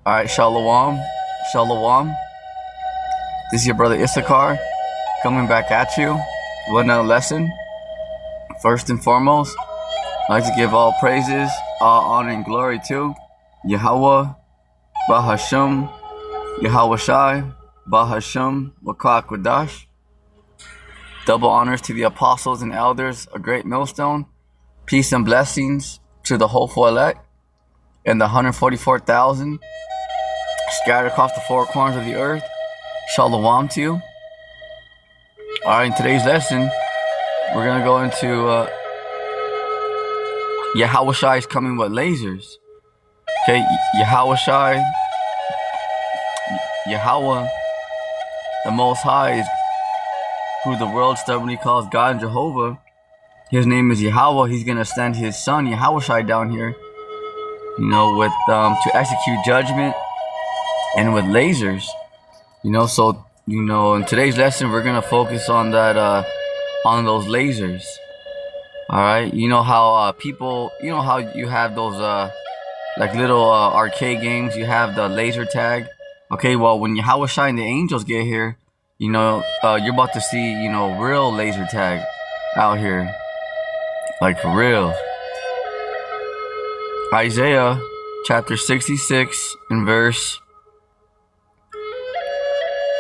Alright, Shalom. Shalom. This is your brother Issachar coming back at you with another lesson. First and foremost, I'd like to give all praises, all honor and glory to Yahawah, Bahasham, YAHAWASHI, Bahasham, Wakakwadash. Double honors to the apostles and elders, a great millstone. Peace and blessings to the hopeful elect and the 144,000 scattered across the four corners of the earth. Shalom to you. Alright, in today's lesson, we're going to go into Yahawashai is coming with lasers. Okay, Yahawashai, Yahawah, the Most High, is who the world stubbornly calls God and Jehovah. His name is Yahawah. He's going to send his son, Yahawashai, down here, with to execute judgment and with lasers. So, in today's lesson, we're going to focus on that, on those lasers. Alright, how people, how you have those, like little arcade games, you have the laser tag. Okay, well, when Yahawashai and the angels get here, you're about to see, real laser tag out here. Like, for real. Isaiah chapter 66 and verse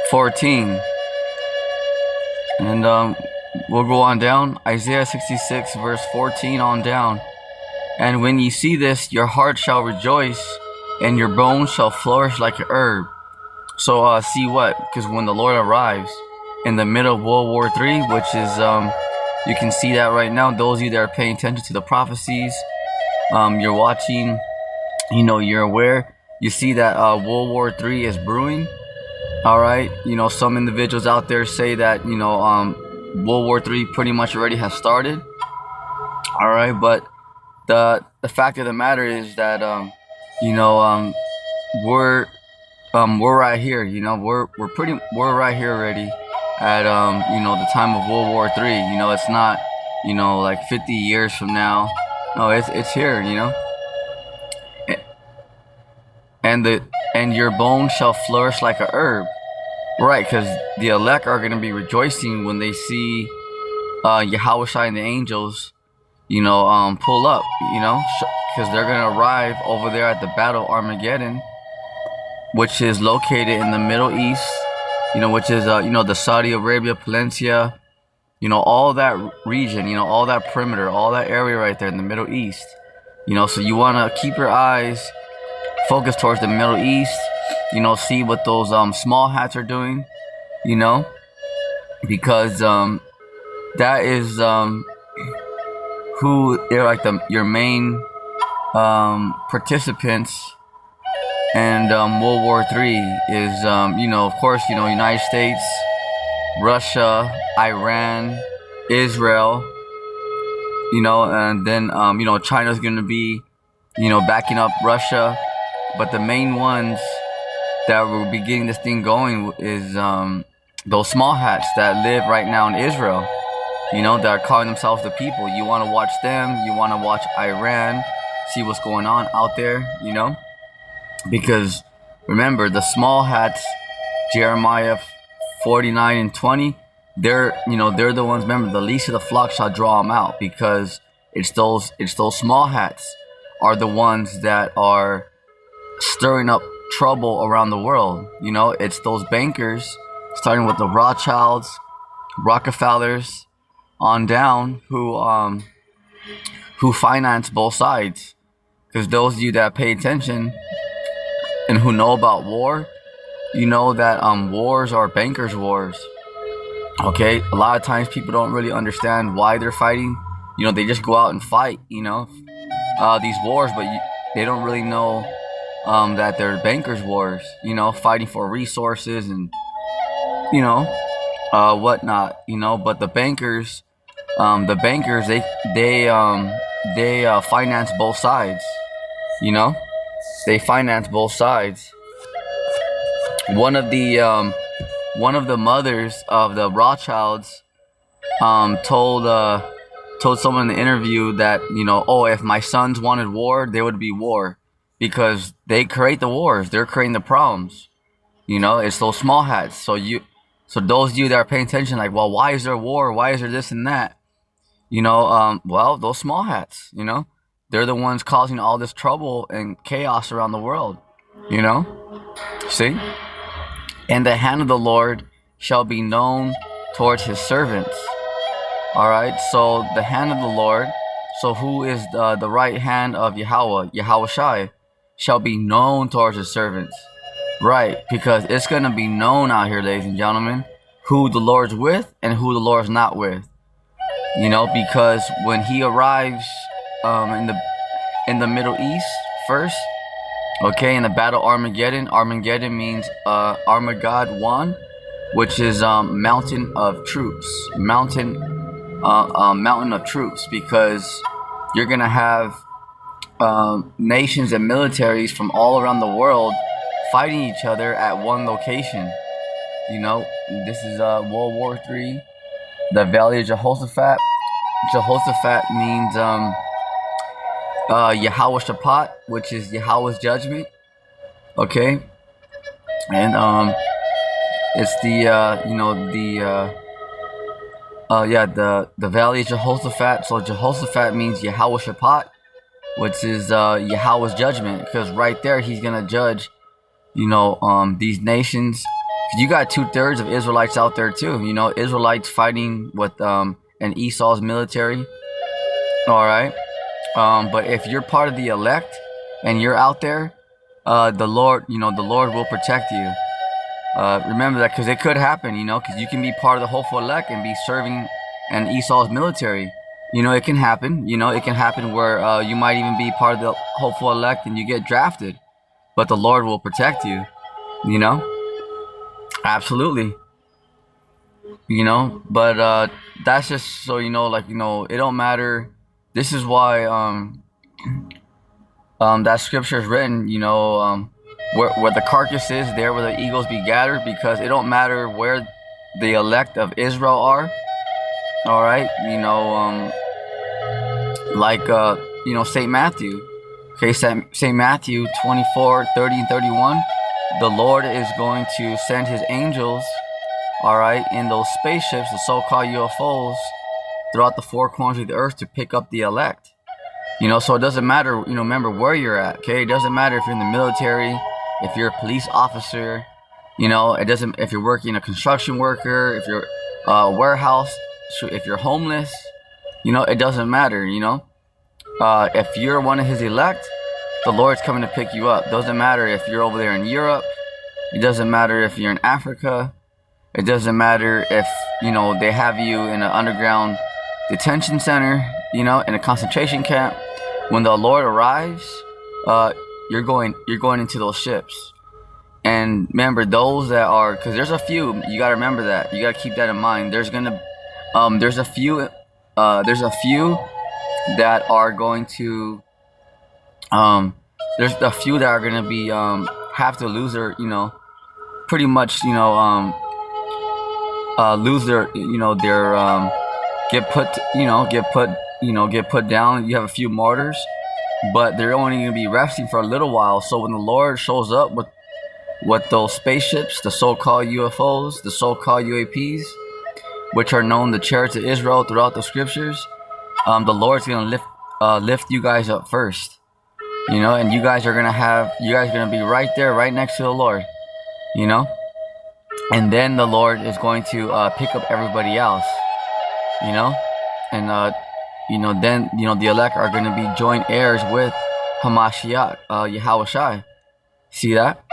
14. And we'll go on down. Isaiah 66 verse 14 on down. And when ye see this, your heart shall rejoice, and your bones shall flourish like a herb. So see what? Because when the Lord arrives in the middle of World War III, which is you can see that right now. Those of you that are paying attention to the prophecies, you're watching, you're aware. You see that World War III is brewing. Alright, some individuals out there say that, World War III pretty much already has started. Alright, but the fact of the matter is that, we're right here, we're right here already at, the time of World War III. It's not, like 50 years from now. No, it's here, and your bones shall flourish like a herb. Right, because the elect are going to be rejoicing when they see Yahawashai and the angels, pull up, because they're going to arrive over there at the Battle of Armageddon, which is located in the Middle East, which is, the Saudi Arabia Peninsula, all that region, all that perimeter, all that area right there in the Middle East. So you want to keep your eyes focused towards the Middle East, see what those small hats are doing, because that is who they're like your main participants. And World War III is, of course, United States, Russia, Iran, Israel, and then, China's going to be, backing up Russia. But the main ones that will be getting this thing going is those small hats that live right now in Israel, that are calling themselves the people. You want to watch them. You want to watch Iran, see what's going on out there, because remember, the small hats, Jeremiah 49 and 20, they're the ones. Remember, the least of the flock shall draw them out, because it's those small hats are the ones that are stirring up trouble around the world. It's those bankers, starting with the Rothschilds, Rockefellers, on down, who finance both sides. Because those of you that pay attention and who know about war, that wars are bankers' wars. Okay, a lot of times people don't really understand why they're fighting. They just go out and fight, these wars, but they don't really know that they're bankers' wars. Fighting for resources and whatnot. But the bankers, they finance both sides. They finance both sides. One of the mothers of the Rothschilds told someone in the interview that if my sons wanted war, there would be war. because they create the wars. They're creating the problems. You know, it's those small hats. So those of you that are paying attention, like, well, why is there war? Why is there this and that? You know, well, those small hats, you know, they're the ones causing all this trouble and chaos around the world. You know, see? And the hand of the Lord shall be known towards his servants. All right, so the hand of the Lord, so who is the right hand of Yahweh, YAHAWASHI, shall be known towards his servants. Right, because it's going to be known out here, ladies and gentlemen, who the Lord's with and who the Lord's not with. You know, because when he arrives in the Middle East first, okay, in the battle Armageddon means Armageddon 1, which is mountain of troops, mountain of troops, because you're gonna have nations and militaries from all around the world fighting each other at one location. You know, this is World War III, the Valley of Jehoshaphat. Jehoshaphat means Yahweh Shaphat, which is Yahweh's judgment. Okay, and it's the the Valley of Jehoshaphat. So Jehoshaphat means Yahweh Shaphat, which is Yahweh's judgment, because right there he's gonna judge, you know, these nations. You got 2/3 of Israelites out there too. You know, Israelites fighting with and Esau's military. All right, but if you're part of the elect and you're out there, the Lord will protect you. Remember that, because it could happen. You know, because you can be part of the hopeful elect and be serving in Esau's military. You know, it can happen. You know, it can happen where you might even be part of the hopeful elect and you get drafted, but the Lord will protect you. You know, absolutely. You know, but that's just so you know, like, you know, it don't matter. This is why that scripture is written. You know, where the carcass is, there will the eagles be gathered, because it don't matter where the elect of Israel are. All right, you know, like you know, Saint Matthew. Okay, Saint Matthew 24:30 and 31. The Lord is going to send his angels, all right, in those spaceships, the so-called UFOs, throughout the four corners of the earth to pick up the elect. You know, so it doesn't matter, you know, remember where you're at, okay? It doesn't matter if you're in the military, if you're a police officer, you know, it doesn't, if you're working a construction worker, if you're a warehouse, if you're homeless, you know, it doesn't matter, you know. If you're one of his elect, the Lord's coming to pick you up. Doesn't matter if you're over there in Europe. It doesn't matter if you're in Africa. It doesn't matter if, you know, they have you in an underground detention center, you know, in a concentration camp. When the Lord arrives, you're going into those ships. And remember, those that are, because there's a few, you got to remember that. You got to keep that in mind. There's a few that are going to, there's a few that are going to be, have to lose their, you know, pretty much, you know, lose their, you know, their, get put down. You have a few martyrs, but they're only going to be resting for a little while. So when the Lord shows up with those spaceships, the so-called UFOs, the so-called UAPs, which are known the chariots of Israel throughout the scriptures, the Lord's going to lift you guys up first, you know, and you guys are going to be right there, right next to the Lord, you know, and then the Lord is going to pick up everybody else, you know, and you know, then, you know, the elect are going to be joint heirs with Hamashiach, YAHAWASHI. See that?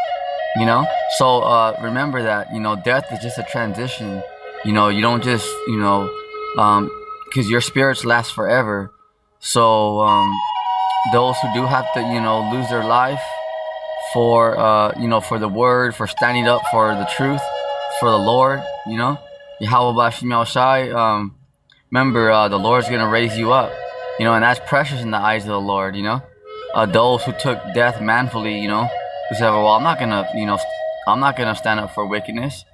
You know, so remember that, you know, death is just a transition. You know, you don't just, you know, because your spirits last forever. So those who do have to, you know, lose their life for, you know, for the word, for standing up for the truth, for the Lord, you know, YAHAWASHI, remember, the Lord's going to raise you up, you know, and that's precious in the eyes of the Lord, you know. Those who took death manfully, you know, who said, well, I'm not going to stand up for wickedness,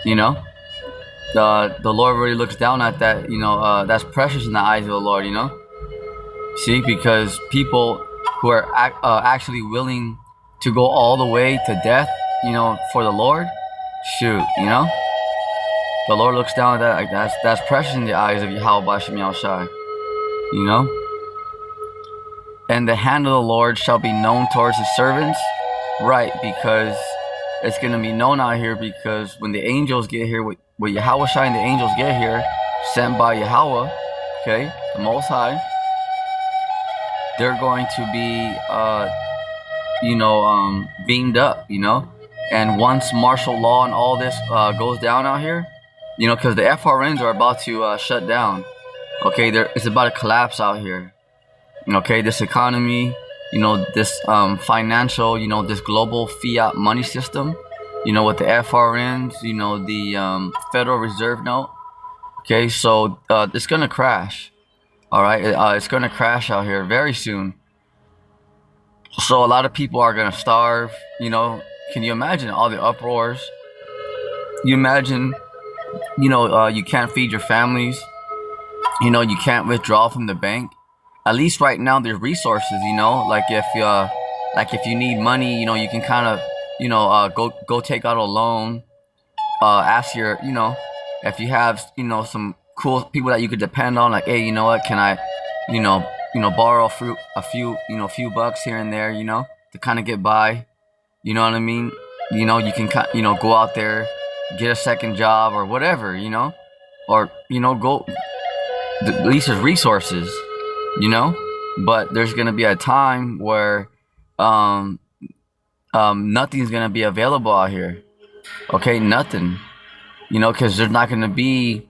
you know. The Lord really looks down at that, you know, that's precious in the eyes of the Lord, you know. See, because people, who are actually willing to go all the way to death, for the Lord, shoot, the Lord looks down at that like that's precious in the eyes of YAHAWASHI, you know. And the hand of the Lord shall be known towards his servants, right? Because it's gonna be known out here, because when the angels get here, when YAHAWASHI and the angels get here, sent by Yahweh, okay, the Most High, they're going to be, beamed up, And once martial law and all this goes down out here, because the FRNs are about to shut down. Okay, it's about to collapse out here. Okay, this economy, this financial, this global fiat money system, with the FRNs, the Federal Reserve note. Okay, so it's gonna crash. All right, it's gonna crash out here very soon. So a lot of people are gonna starve. Can you imagine all the uproars? You imagine, you can't feed your families. You can't withdraw from the bank. At least right now, there's resources. Like if you need money, you can kind of, go take out a loan. Ask your, if you have, some cool people that you could depend on. Like, hey, you know what? Can I, borrow a few bucks here and there, to kind of get by. You know what I mean? You can, go out there, get a second job or whatever, or, go, at least there's resources, but there's going to be a time where, nothing's going to be available out here. Okay. Nothing, cause there's not going to be,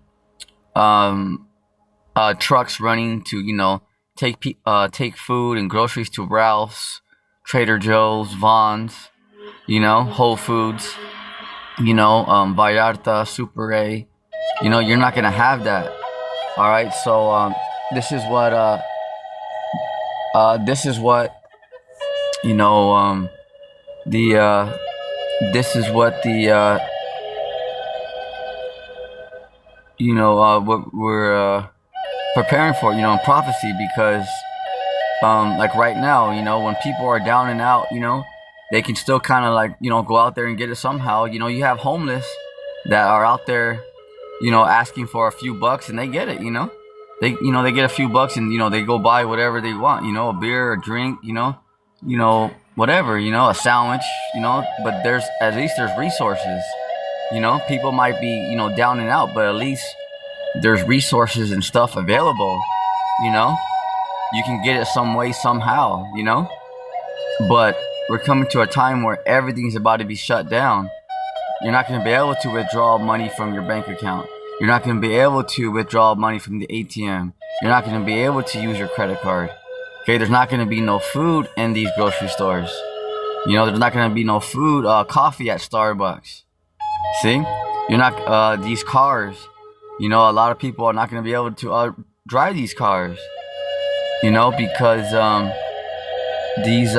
trucks running to, take food and groceries to Ralph's, Trader Joe's, Vaughn's, Whole Foods, Vallarta, Super A, you're not gonna have that. All right, so this is what the this is what what we're preparing for, in prophecy, because like right now, when people are down and out, they can still kind of like, go out there and get it somehow. You have homeless that are out there, asking for a few bucks, and they get it, they get a few bucks, and, they go buy whatever they want, a beer, a drink, whatever, a sandwich, but at least there's resources, people might be, down and out, but at least there's resources and stuff available, you can get it some way, somehow, but we're coming to a time where everything's about to be shut down. You're not going to be able to withdraw money from your bank account. You're not going to be able to withdraw money from the ATM. You're not going to be able to use your credit card. Okay, there's not going to be no food in these grocery stores. There's not going to be no food, coffee at Starbucks. See? You're not, these cars, a lot of people are not going to be able to drive these cars. Because these,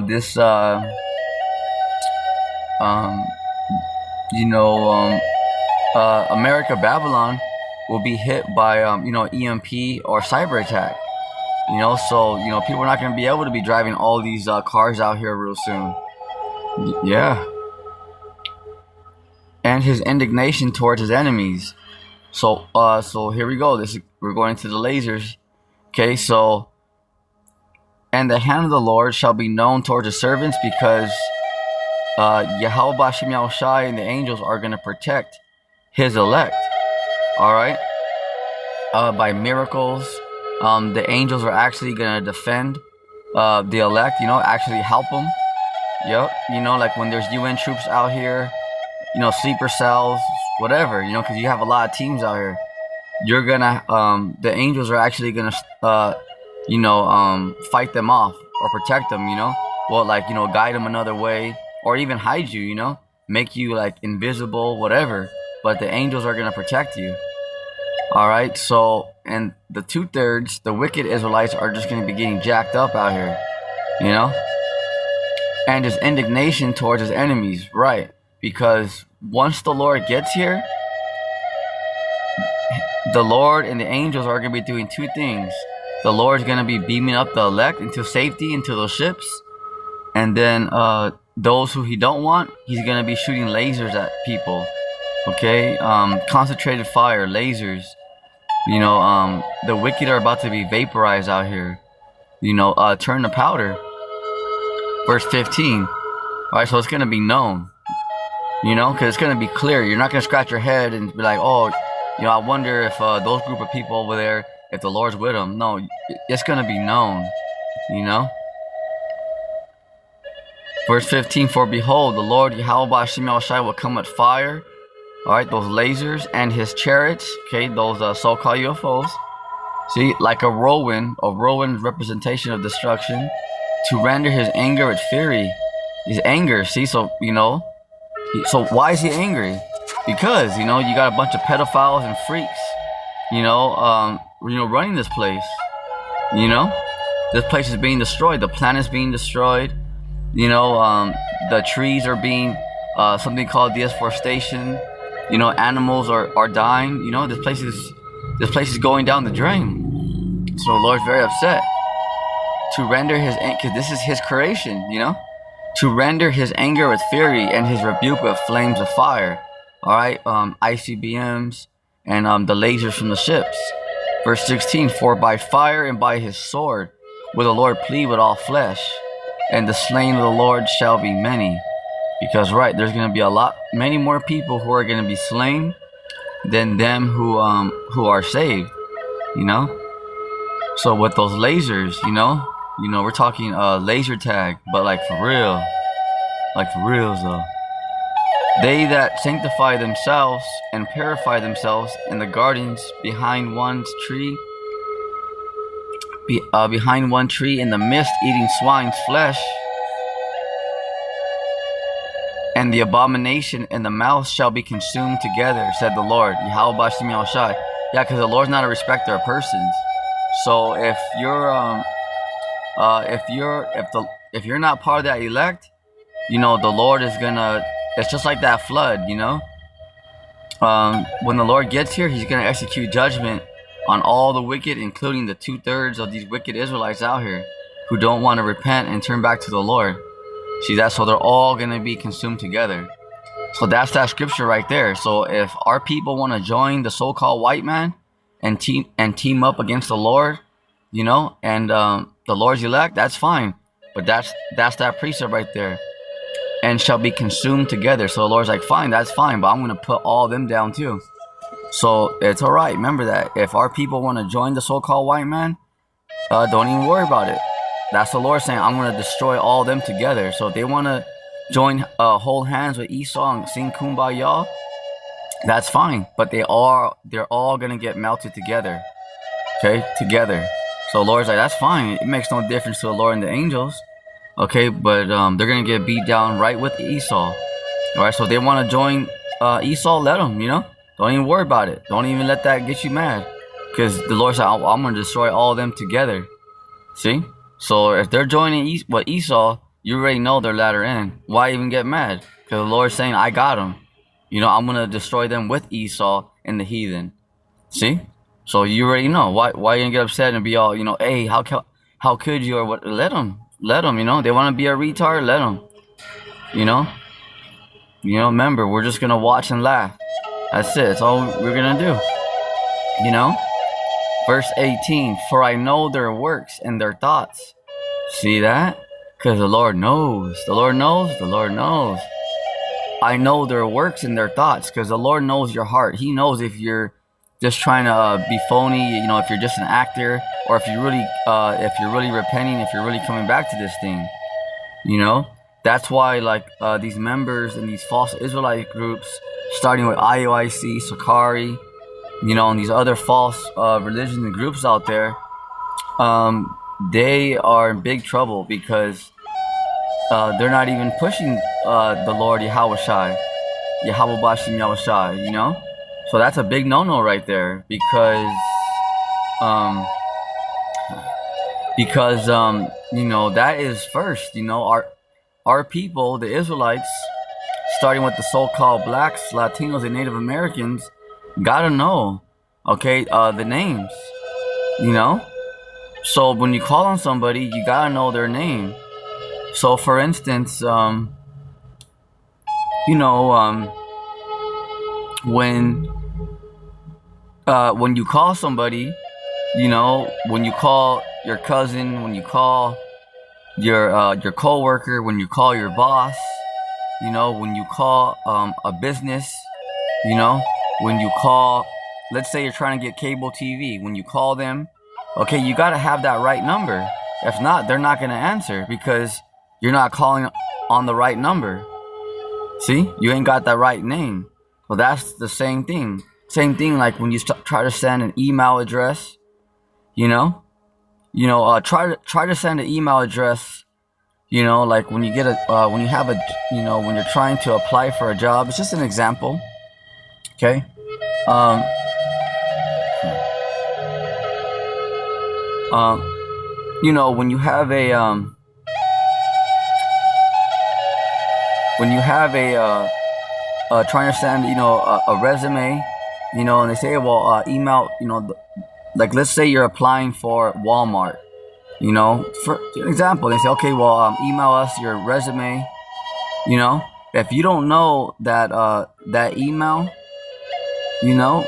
this, America Babylon will be hit by, EMP or cyber attack. So, people are not going to be able to be driving all these cars out here real soon. Yeah. And his indignation towards his enemies. So here we go. We're going to the lasers. Okay, so, and the hand of the Lord shall be known towards his servants, because YAHAWASHI and the angels are going to protect his elect. All right, by miracles, the angels are actually going to defend the elect. Actually help them. Yep. Like when there's UN troops out here, sleeper cells, whatever. Because you have a lot of teams out here. You're gonna, the angels are actually gonna, fight them off or protect them. Guide them another way, or even hide you. Make you like invisible, whatever. But the angels are gonna protect you. All right. So, and the 2/3, the wicked Israelites are just gonna be getting jacked up out here. And his indignation towards his enemies, right? Because once the Lord gets here, the Lord and the angels are going to be doing two things. the Lord's gonna be beaming up the elect into safety into those ships, and then those who he don't want, he's gonna be shooting lasers at people. Okay, concentrated fire, lasers. You know, the wicked are about to be vaporized out here. You know, turn to powder. Verse 15. All right, so it's gonna be known. You know, because it's gonna be clear. You're not gonna scratch your head and be like, oh, you know, I wonder if those group of people over there, if the Lord's with them. No, it's gonna be known. You know. Verse 15. For behold, the Lord YAHAWASHI will come with fire. All right, those lasers and his chariots. Okay, those so-called UFOs. See, like a whirlwind representation of destruction, to render his anger with fury. His anger. See, so you know. So why is he angry? Because, you know, you got a bunch of pedophiles and freaks, you know, running this place. You know, this place is being destroyed. The planet's being destroyed. You know, the trees are being something called deforestation. You know, animals are dying. You know, this place is going down the drain. So the Lord's very upset to render his, because this is his creation. You know. To render his anger with fury and his rebuke with flames of fire. Alright, ICBMs and the lasers from the ships. Verse 16, for by fire and by his sword will the Lord plead with all flesh, and the slain of the Lord shall be many. Because right, there's going to be many more people who are going to be slain than them who are saved. You know? So with those lasers, you know, we're talking laser tag, but like for real. Like for reals though. They that sanctify themselves and purify themselves in the gardens behind one tree in the midst, eating swine's flesh, and the abomination in the mouth shall be consumed together, said the Lord. YAHAWASHI. Yeah, because the Lord's not a respecter of persons. So if you're not part of that elect, you know, the Lord is gonna, it's just like that flood, you know. When the Lord gets here, he's gonna execute judgment on all the wicked, including the 2/3 of these wicked Israelites out here who don't want to repent and turn back to the Lord. See that? So they're all gonna be consumed together. So that's that scripture right there. So if our people want to join the so-called white man and team up against the Lord, you know, and the Lord's elect, that's fine. But that's that precept right there. And shall be consumed together. So the Lord's like, fine, that's fine, but I'm going to put all them down too. So it's all right. Remember that. If our people want to join the so-called white man, don't even worry about it. That's the Lord saying, I'm going to destroy all them together. So if they want to join hold hands with Esau and sing Kumbaya, that's fine. But they're all going to get melted together. Okay, together. So the Lord's like, that's fine. It makes no difference to the Lord and the angels. Okay, but they're going to get beat down right with Esau. Alright, so if they want to join Esau, let them, you know. Don't even worry about it. Don't even let that get you mad. Because the Lord said, I'm going to destroy all of them together. See? So if they're joining Esau, you already know they're latter end. Why even get mad? Because the Lord's saying, I got them. You know, I'm going to destroy them with Esau and the heathen. See? So you already know. Why you going to get upset and be all, you know, hey, how could you, or what? Let them, you know. They want to be a retard, let them. You know, remember, we're just going to watch and laugh. That's it. That's all we're going to do. You know? Verse 18, for I know their works and their thoughts. See that? Because the Lord knows. The Lord knows. The Lord knows. I know their works and their thoughts, because the Lord knows your heart. He knows if you're just trying to be phony, you know, if you're just an actor, or if you're really repenting, if you're really coming back to this thing. You know? That's why, like, these members in these false Israelite groups, starting with IOIC, Sakari, you know, and these other false religions and groups out there, they are in big trouble because they're not even pushing the Lord YAHAWASHI, you know? So that's a big no-no right there, because you know, that is first. You know, our people, the Israelites, starting with the so-called blacks, Latinos, and Native Americans, gotta know, okay, the names, you know. So when you call on somebody, you gotta know their name. So for instance, you know, when you call somebody, you know, when you call your cousin, when you call your coworker, when you call your boss, you know, when you call a business, you know, when you call, let's say you're trying to get cable TV, when you call them, okay, you got to have that right number. If not, they're not going to answer because you're not calling on the right number. See, you ain't got that right name. Well, that's the same thing. Same thing like when you try to send an email address, you know, try to send an email address. You know, like when you get a, when you have a, you know, when you're trying to apply for a job. It's just an example. Okay. Um, you know, when you have a, trying to send, you know, a resume, you know, and they say, well, email, you know, like let's say you're applying for Walmart. You know, for example, they say, okay, well, email us your resume. You know, if you don't know that that email, you know,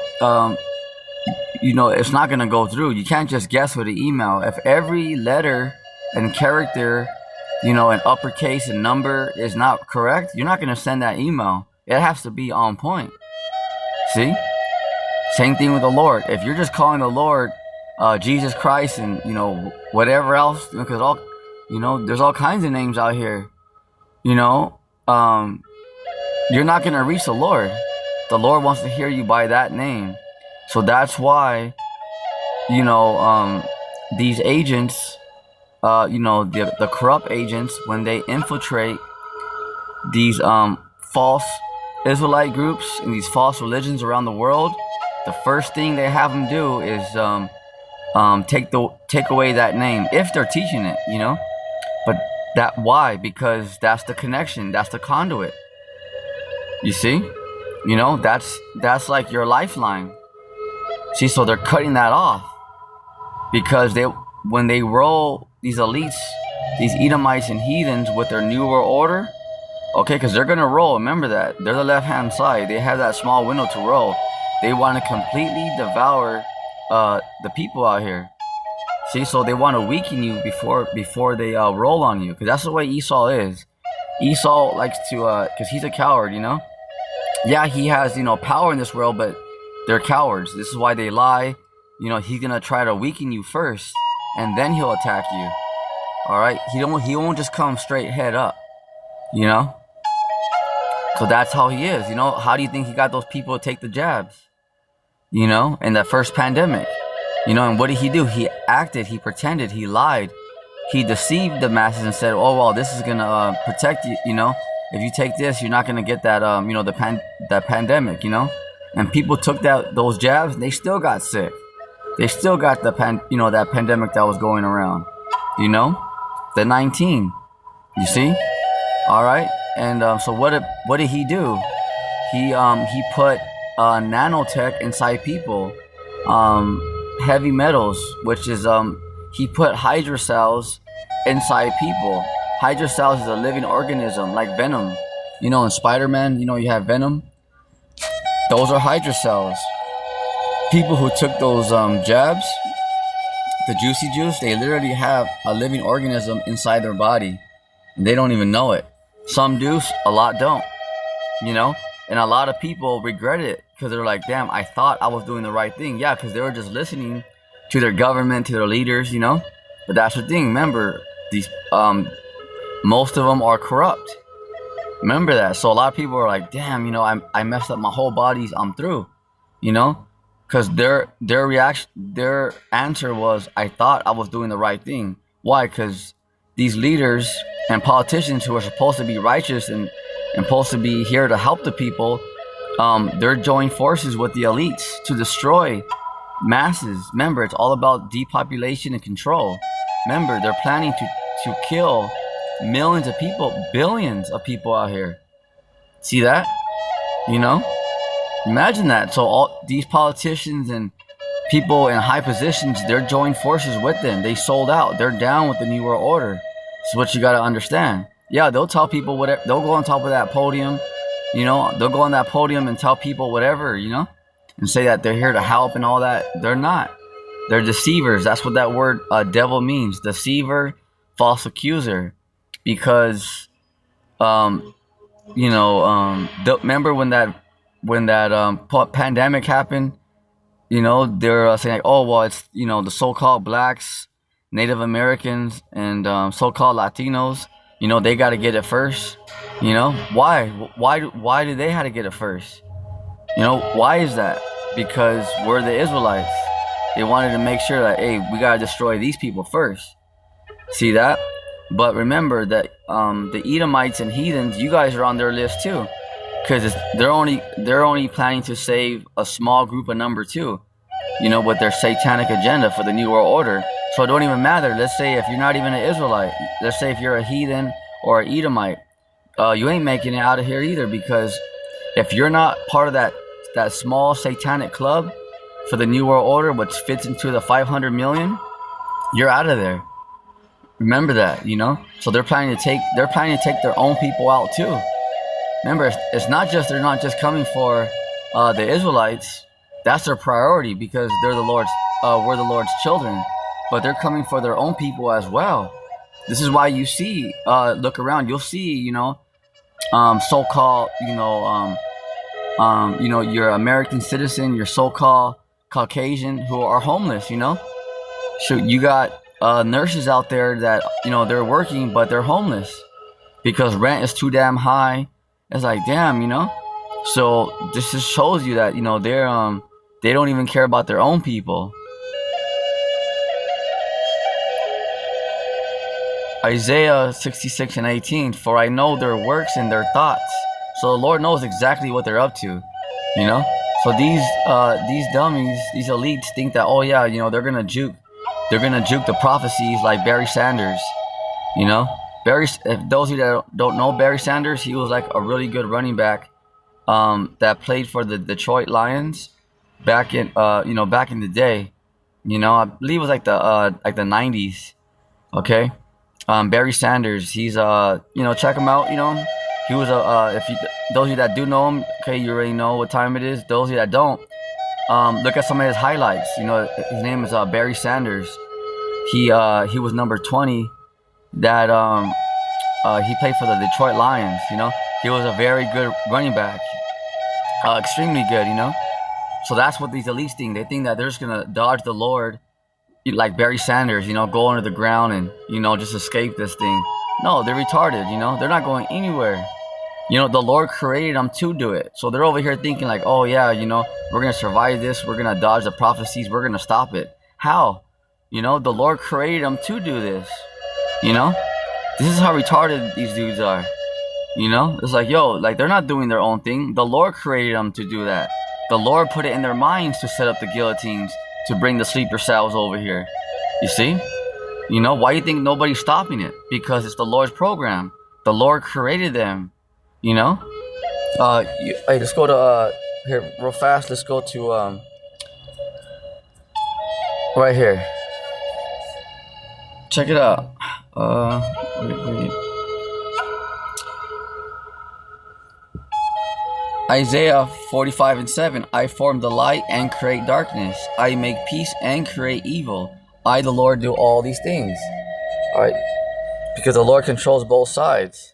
it's not gonna go through. You can't just guess with the email. If every letter and character, you know, and uppercase and number is not correct, you're not gonna send that email. It has to be on point. See? Same thing with the Lord. If you're just calling the Lord Jesus Christ and, you know, whatever else, because all, you know, there's all kinds of names out here, you know, you're not going to reach the Lord. The Lord wants to hear you by that name. So that's why, you know, these agents, you know, the corrupt agents, when they infiltrate these false Israelite groups and these false religions around the world, the first thing they have them do is take away that name if they're teaching it, you know. But that, why? Because that's the connection, that's the conduit. You see, you know, that's like your lifeline. See, so they're cutting that off because when they roll these elites, these Edomites and heathens with their New World Order, okay, because they're gonna roll. Remember that they're the left-hand side. They have that small window to roll. They want to completely devour the people out here. See, so they want to weaken you before they roll on you, because that's the way Esau is. Esau likes to, because he's a coward, you know. Yeah, he has, you know, power in this world, but they're cowards. This is why they lie. You know, he's gonna try to weaken you first, and then he'll attack you. All right, he won't just come straight head up, you know. So that's how he is, you know. How do you think he got those people to take the jabs? You know, in that first pandemic, you know, and what did he do? He acted, he pretended, he lied, he deceived the masses and said, oh, well, this is gonna protect you, you know, if you take this, you're not gonna get that, you know, that pandemic, you know, and people took those jabs, and they still got sick, they still got that pandemic that was going around, you know, the 19, you see, all right, and so what did he do? He put nanotech inside people, heavy metals, which is he put hydra cells inside people. Hydra cells is a living organism like venom. You know, in Spider-Man, you know, you have venom. Those are hydra cells. People who took those jabs, the juicy juice, they literally have a living organism inside their body, and they don't even know it. Some do, a lot don't, you know. And a lot of people regret it because they're like, damn, I thought I was doing the right thing. Yeah, because they were just listening to their government, to their leaders, you know. But that's the thing. Remember, these most of them are corrupt. Remember that. So a lot of people are like, damn, you know, I messed up my whole body. I'm through, you know, because their answer was, I thought I was doing the right thing. Why? Because these leaders and politicians who are supposed to be righteous and supposed to be here to help the people, they're joining forces with the elites to destroy masses. Remember, it's all about depopulation and control. Remember, they're planning to kill millions of people, billions of people out here. See that? You know? Imagine that. So all these politicians and people in high positions, they're joined forces with them. They sold out. They're down with the New World Order. That's what you got to understand. Yeah, they'll tell people whatever. They'll go on top of that podium, you know. They'll go on that podium and tell people whatever, you know, and say that they're here to help and all that. They're not. They're deceivers. That's what that word devil means. Deceiver, false accuser. Because, remember when that pandemic happened? You know, they're saying like, oh, well, it's, you know, the so-called blacks, Native Americans, and so-called Latinos. You know, they got to get it first. You know, why? Why do they have to get it first? You know, why is that? Because we're the Israelites. They wanted to make sure that, hey, we got to destroy these people first. See that? But remember that the Edomites and heathens, you guys are on their list too, because they're only planning to save a small group of number two, you know, with their satanic agenda for the New World Order. So it don't even matter. Let's say if you're not even an Israelite, let's say if you're a heathen or an Edomite, you ain't making it out of here either, because if you're not part of that small satanic club for the New World Order, which fits into the 500 million, you're out of there. Remember that, you know. So they're planning to take their own people out too. Remember, they're not just coming for the Israelites. That's their priority, because they're the Lord's. We're the Lord's children, but they're coming for their own people as well. This is why you see, look around, you'll see, you know, so-called, your American citizen, your so-called Caucasian who are homeless. You know, so you got nurses out there that, you know, they're working, but they're homeless because rent is too damn high. It's like, damn, you know. So this just shows you that, you know, they don't even care about their own people. Isaiah 66:18, for I know their works and their thoughts. So the Lord knows exactly what they're up to, you know. So these dummies, these elites think that, oh yeah, you know, they're gonna juke the prophecies like Barry Sanders, you know. If those of you that don't know Barry Sanders, he was like a really good running back that played for the Detroit Lions back in the day. You know, I believe it was like the 90s. Okay. Barry Sanders, he's check him out, you know. He was those of you that do know him, okay, you already know what time it is. Those of you that don't, look at some of his highlights. You know, his name is Barry Sanders. He was number 20. That he played for the Detroit Lions. You know, he was a very good running back, extremely good. You know, so that's what these elites think. They think that they're just gonna dodge the Lord, like Barry Sanders. You know, go under the ground and, you know, just escape this thing. No, they're retarded. You know, they're not going anywhere. You know, the Lord created them to do it. So they're over here thinking like, oh yeah, you know, we're gonna survive this. We're gonna dodge the prophecies. We're gonna stop it. How? You know, the Lord created them to do this. You know, this is how retarded these dudes are. You know, it's like, yo, like, they're not doing their own thing. The Lord created them to do that. The Lord put it in their minds to set up the guillotines to bring the sleeper cells over here. You see? You know, why do you think nobody's stopping it? Because it's the Lord's program. The Lord created them. You know? Hey, let's go to, here, real fast. Let's go to, right here. Check it out. Wait. Isaiah 45:7. I form the light and create darkness. I make peace and create evil. I, the Lord, do all these things. Alright? Because the Lord controls both sides.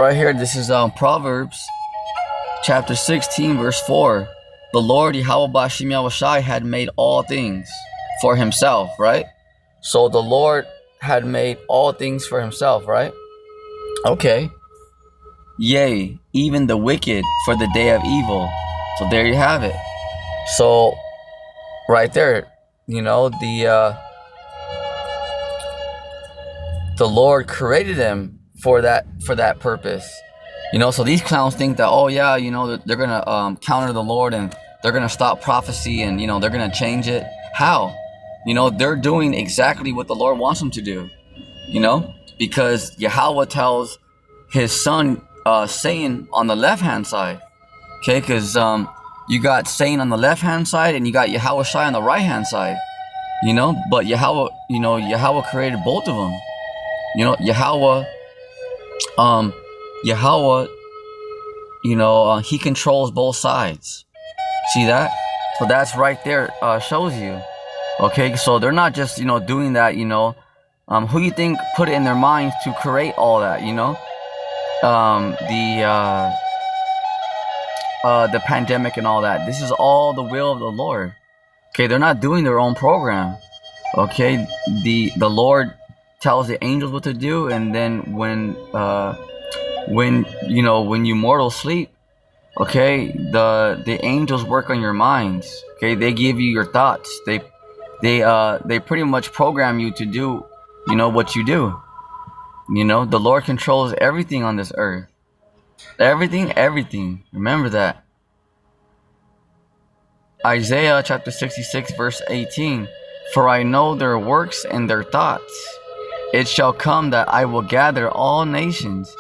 Right here, this is Proverbs chapter 16, verse 4. The Lord YAHAWASHI had made all things for himself, right? So the Lord had made all things for himself, right? Okay. Yea, even the wicked for the day of evil. So there you have it. So right there, you know, the Lord created them for that purpose. You know, so these clowns think that, oh yeah, you know, they're gonna counter the Lord, and they're gonna stop prophecy, and you know, they're gonna change it. How? You know, they're doing exactly what the Lord wants them to do. You know, because Yahweh tells his son Satan on the left hand side. Okay, because you got Satan on the left hand side, and you got YAHAWASHI on the right hand side. You know, but Yahweh created both of them. You know, Yahweh, you know, he controls both sides. See that? So that's right there, shows you. Okay, so they're not just, you know, doing that, you know. Who you think put it in their minds to create all that, you know? The pandemic and all that. This is all the will of the Lord. Okay, they're not doing their own program. Okay, the Lord tells the angels what to do, and then when you know, when you mortals sleep, okay, the angels work on your minds. Okay, they give you your thoughts. They pretty much program you to do, you know, what you do. You know, the Lord controls everything on this earth. Everything. Remember that. Isaiah chapter 66 verse 18. For I know their works and their thoughts. It shall come that I will gather all nations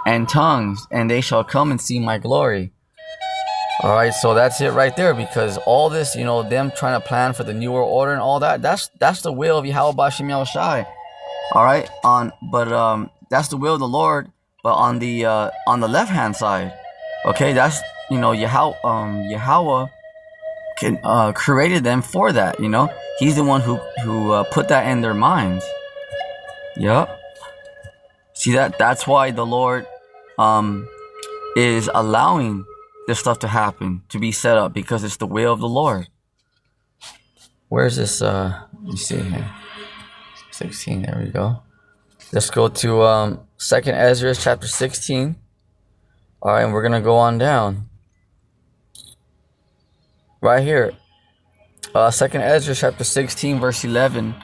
and tongues, and they shall come and see my glory. All right, so that's it right there, because all this, you know, them trying to plan for the New World Order and all that, that's the will of YAHAWASHI. All right, that's the will of the Lord, but on the left hand side, okay, that's, you know, Yahweh created them for that. You know, he's the one who put that in their minds. Yep. See that? That's why the Lord is allowing this stuff to happen, to be set up, because it's the will of the Lord. Where's this? Let me see here. 16. There we go. Let's go to 2nd Esdras chapter 16. All right, and we're gonna go on down. Right here, 2nd Esdras chapter 16 verse 11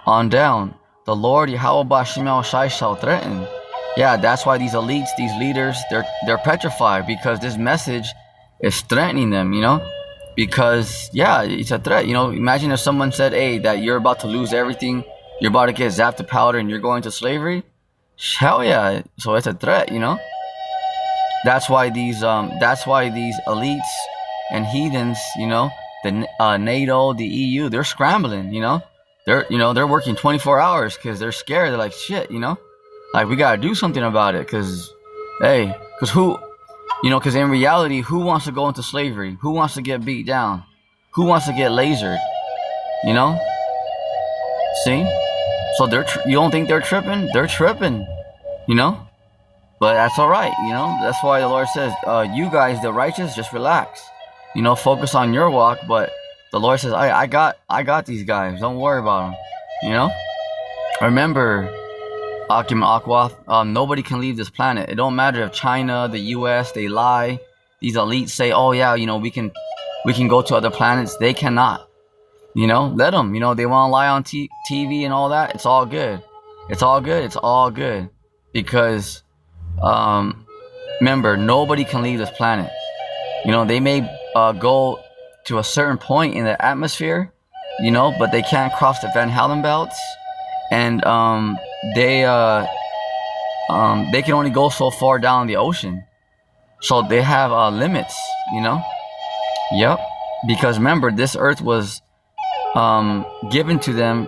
on down. The Lord YAHAWASHI shall threaten. Yeah, that's why these elites, these leaders, they're petrified, because this message is threatening them, you know? Because, yeah, it's a threat. You know, imagine if someone said, hey, that you're about to lose everything, you're about to get zapped to powder, and you're going to slavery. Hell yeah. So it's a threat, you know? That's why these elites and heathens, you know, the NATO, the EU, they're scrambling, you know? They're working 24 hours because they're scared. They're like, shit, you know? Like, we gotta do something about it, because, hey, because who, you know, because in reality, who wants to go into slavery? Who wants to get beat down? Who wants to get lasered? You know? See? So you don't think they're tripping? They're tripping, you know? But that's all right, you know? That's why the Lord says, you guys, the righteous, just relax. You know, focus on your walk, but the Lord says, I got these guys. Don't worry about them, you know? Remember, Akim Akwath, nobody can leave this planet. It don't matter if China, the US, they lie. These elites say, oh yeah, you know, we can go to other planets. They cannot. You know, let them. You know, they want to lie on TV and all that. It's all good. It's all good. It's all good. Because, remember, nobody can leave this planet. You know, they may go to a certain point in the atmosphere, you know, but they can't cross the Van Halen belts. And they can only go so far down the ocean. So they have limits, you know? Yep. Because remember, this earth was given to them,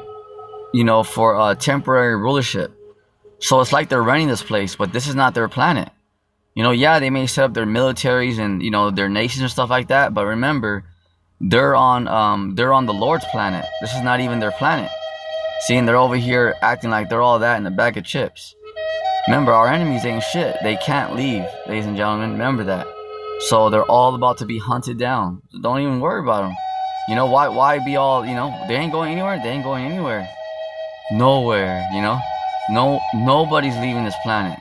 you know, for temporary rulership. So it's like they're running this place, but this is not their planet. You know, yeah, they may set up their militaries and, you know, their nations and stuff like that, but remember, they're on the Lord's planet. This is not even their planet. See, and they're over here acting like they're all that in a bag of chips. Remember, our enemies ain't shit. They can't leave, ladies and gentlemen. Remember that. So they're all about to be hunted down. So don't even worry about them. You know, why be all, you know, they ain't going anywhere. They ain't going anywhere. Nowhere, you know. Nobody's leaving this planet.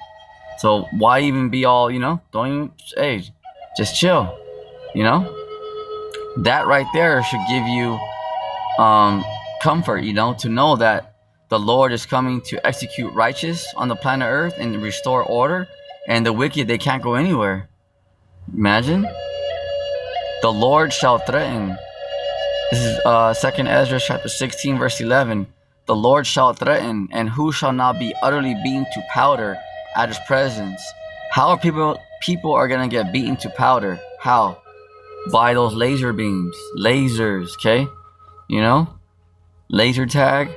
So why even be all, you know, don't even, hey, just chill, you know. That right there should give you comfort, you know, to know that the Lord is coming to execute righteous on the planet Earth and restore order, and the wicked, they can't go anywhere. Imagine. The Lord shall threaten. This is 2nd Esdras chapter 16 verse 11. The Lord shall threaten, and who shall not be utterly beaten to powder at his presence? How are people are gonna get beaten to powder? How? By those laser beams, lasers, okay? You know, laser tag,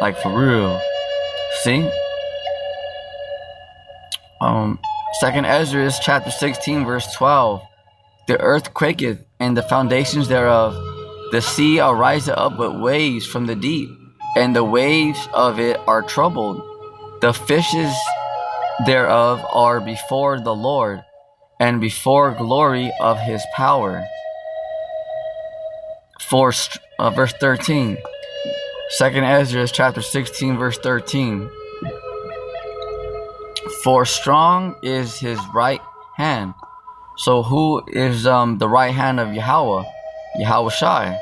like for real. See? 2nd Esdras chapter 16 verse 12. The earth quaketh, and the foundations thereof. The sea ariseth up with waves from the deep, and the waves of it are troubled. The fishes thereof are before the Lord, and before glory of his power. Verse 13. 2nd Esdras chapter 16 verse 13. For strong is his right hand. So who is the right hand of Yahweh? YAHAWASHI.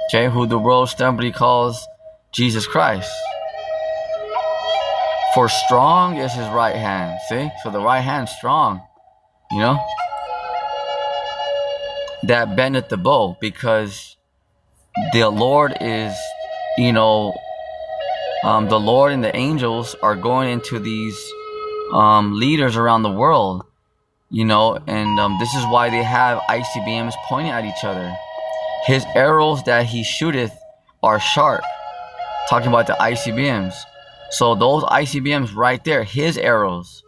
Okay, who the world simply calls Jesus Christ. For strong is his right hand. See? So the right hand strong. You know? That bendeth the bow, because the Lord is, you know, the Lord and the angels are going into these leaders around the world, you know, and this is why they have ICBMs pointing at each other. His arrows that he shooteth are sharp. Talking about the ICBMs. So those ICBMs right there, his arrows.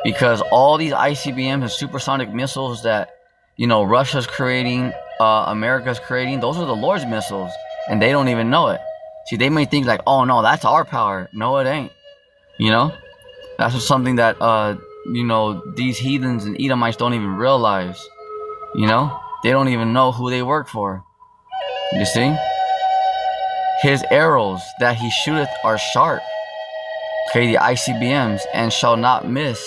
Because all these ICBMs and supersonic missiles that, you know, Russia's creating, America's creating, those are the Lord's missiles. And they don't even know it. See, they may think like, oh no, that's our power. No, it ain't. You know? That's just something that, you know, these heathens and Edomites don't even realize. You know? They don't even know who they work for. You see? His arrows that he shooteth are sharp. Okay, the ICBMs, and shall not miss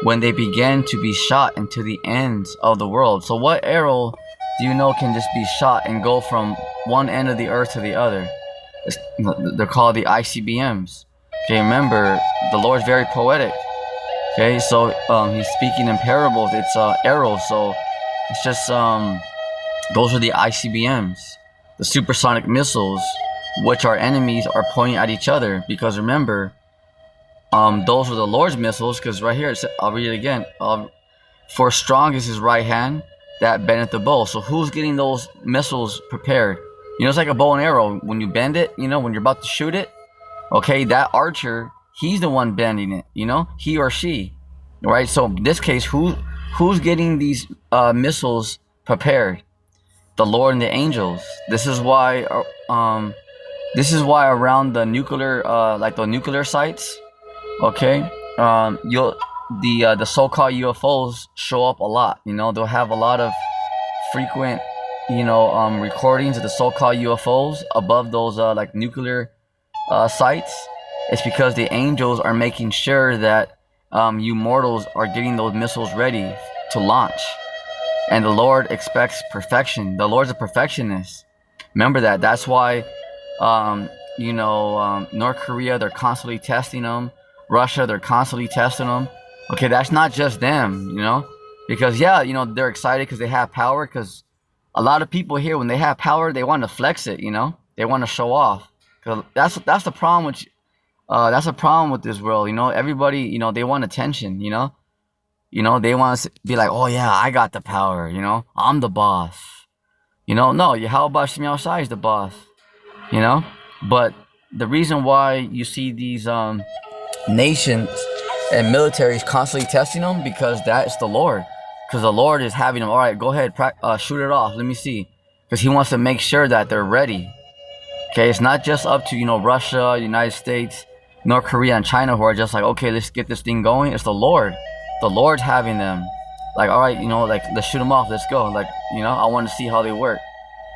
when they begin to be shot into the ends of the world. So what arrow do you know can just be shot and go from one end of the earth to the other? They're called the ICBMs. Okay, remember, the Lord's very poetic. Okay, so he's speaking in parables. It's arrows, so it's just those are the ICBMs, the supersonic missiles, which our enemies are pointing at each other. Because remember, those are the Lord's missiles. Because right here, I'll read it again. For strong is his right hand that bendeth the bow. So who's getting those missiles prepared? You know, it's like a bow and arrow. When you bend it, you know, when you're about to shoot it, okay, that archer, he's the one bending it, you know, he or she, right? So in this case, who's getting these missiles prepared? The Lord and the angels. This is why around the nuclear, like the nuclear sites, okay, the so-called UFOs show up a lot. You know, they'll have a lot of frequent, you know, recordings of the so-called UFOs above those like nuclear sites. It's because the angels are making sure that you mortals are getting those missiles ready to launch. And the Lord expects perfection. The Lord's a perfectionist. Remember that. That's why, you know, North Korea, they're constantly testing them. Russia, they're constantly testing them. Okay, that's not just them, you know. Because, yeah, you know, they're excited because they have power. Because a lot of people here, when they have power, they want to flex it, you know. They want to show off. Cause that's the problem with that's a problem with this world, you know. Everybody, you know, they want attention, you know. You know, they want to be like, oh yeah, I got the power, you know, I'm the boss. You know, no, YAHAWASHI is the boss, you know. But the reason why you see these nations and militaries constantly testing them, because that's the Lord. Because the Lord is having them, all right, go ahead, shoot it off, let me see. Because he wants to make sure that they're ready. Okay, it's not just up to, you know, Russia, United States, North Korea, and China who are just like, okay, let's get this thing going. It's the Lord. The Lord's having them. Like, all right, you know, like, let's shoot them off. Let's go. Like, you know, I want to see how they work.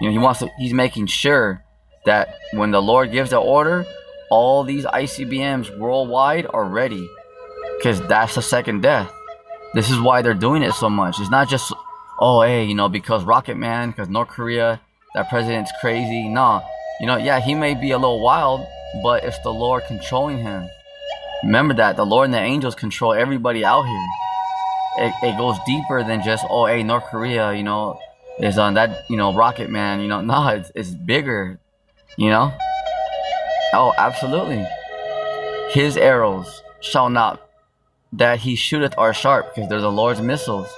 You know, he's making sure that when the Lord gives the order, all these ICBMs worldwide are ready. Because that's the second death. This is why they're doing it so much. It's not just, oh, hey, you know, because Rocket Man, because North Korea, that president's crazy. Nah. You know, yeah, he may be a little wild, but it's the Lord controlling him. Remember that the Lord and the angels control everybody out here. It goes deeper than just, oh, hey, North Korea, is on that, Rocket Man, no, it's bigger, you know. Oh, absolutely. His arrows shall not that he shooteth are sharp, because they're the Lord's missiles,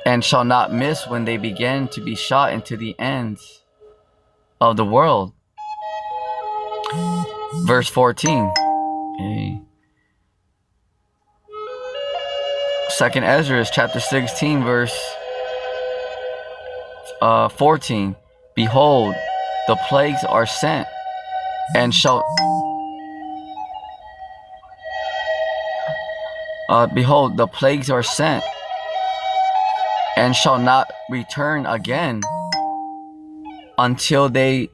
and shall not miss when they begin to be shot into the ends of the world. Verse 14. Okay. 2nd Esdras chapter 16 verse 14. Behold, the plagues are sent, and shall behold, the plagues are sent, and shall not return again until they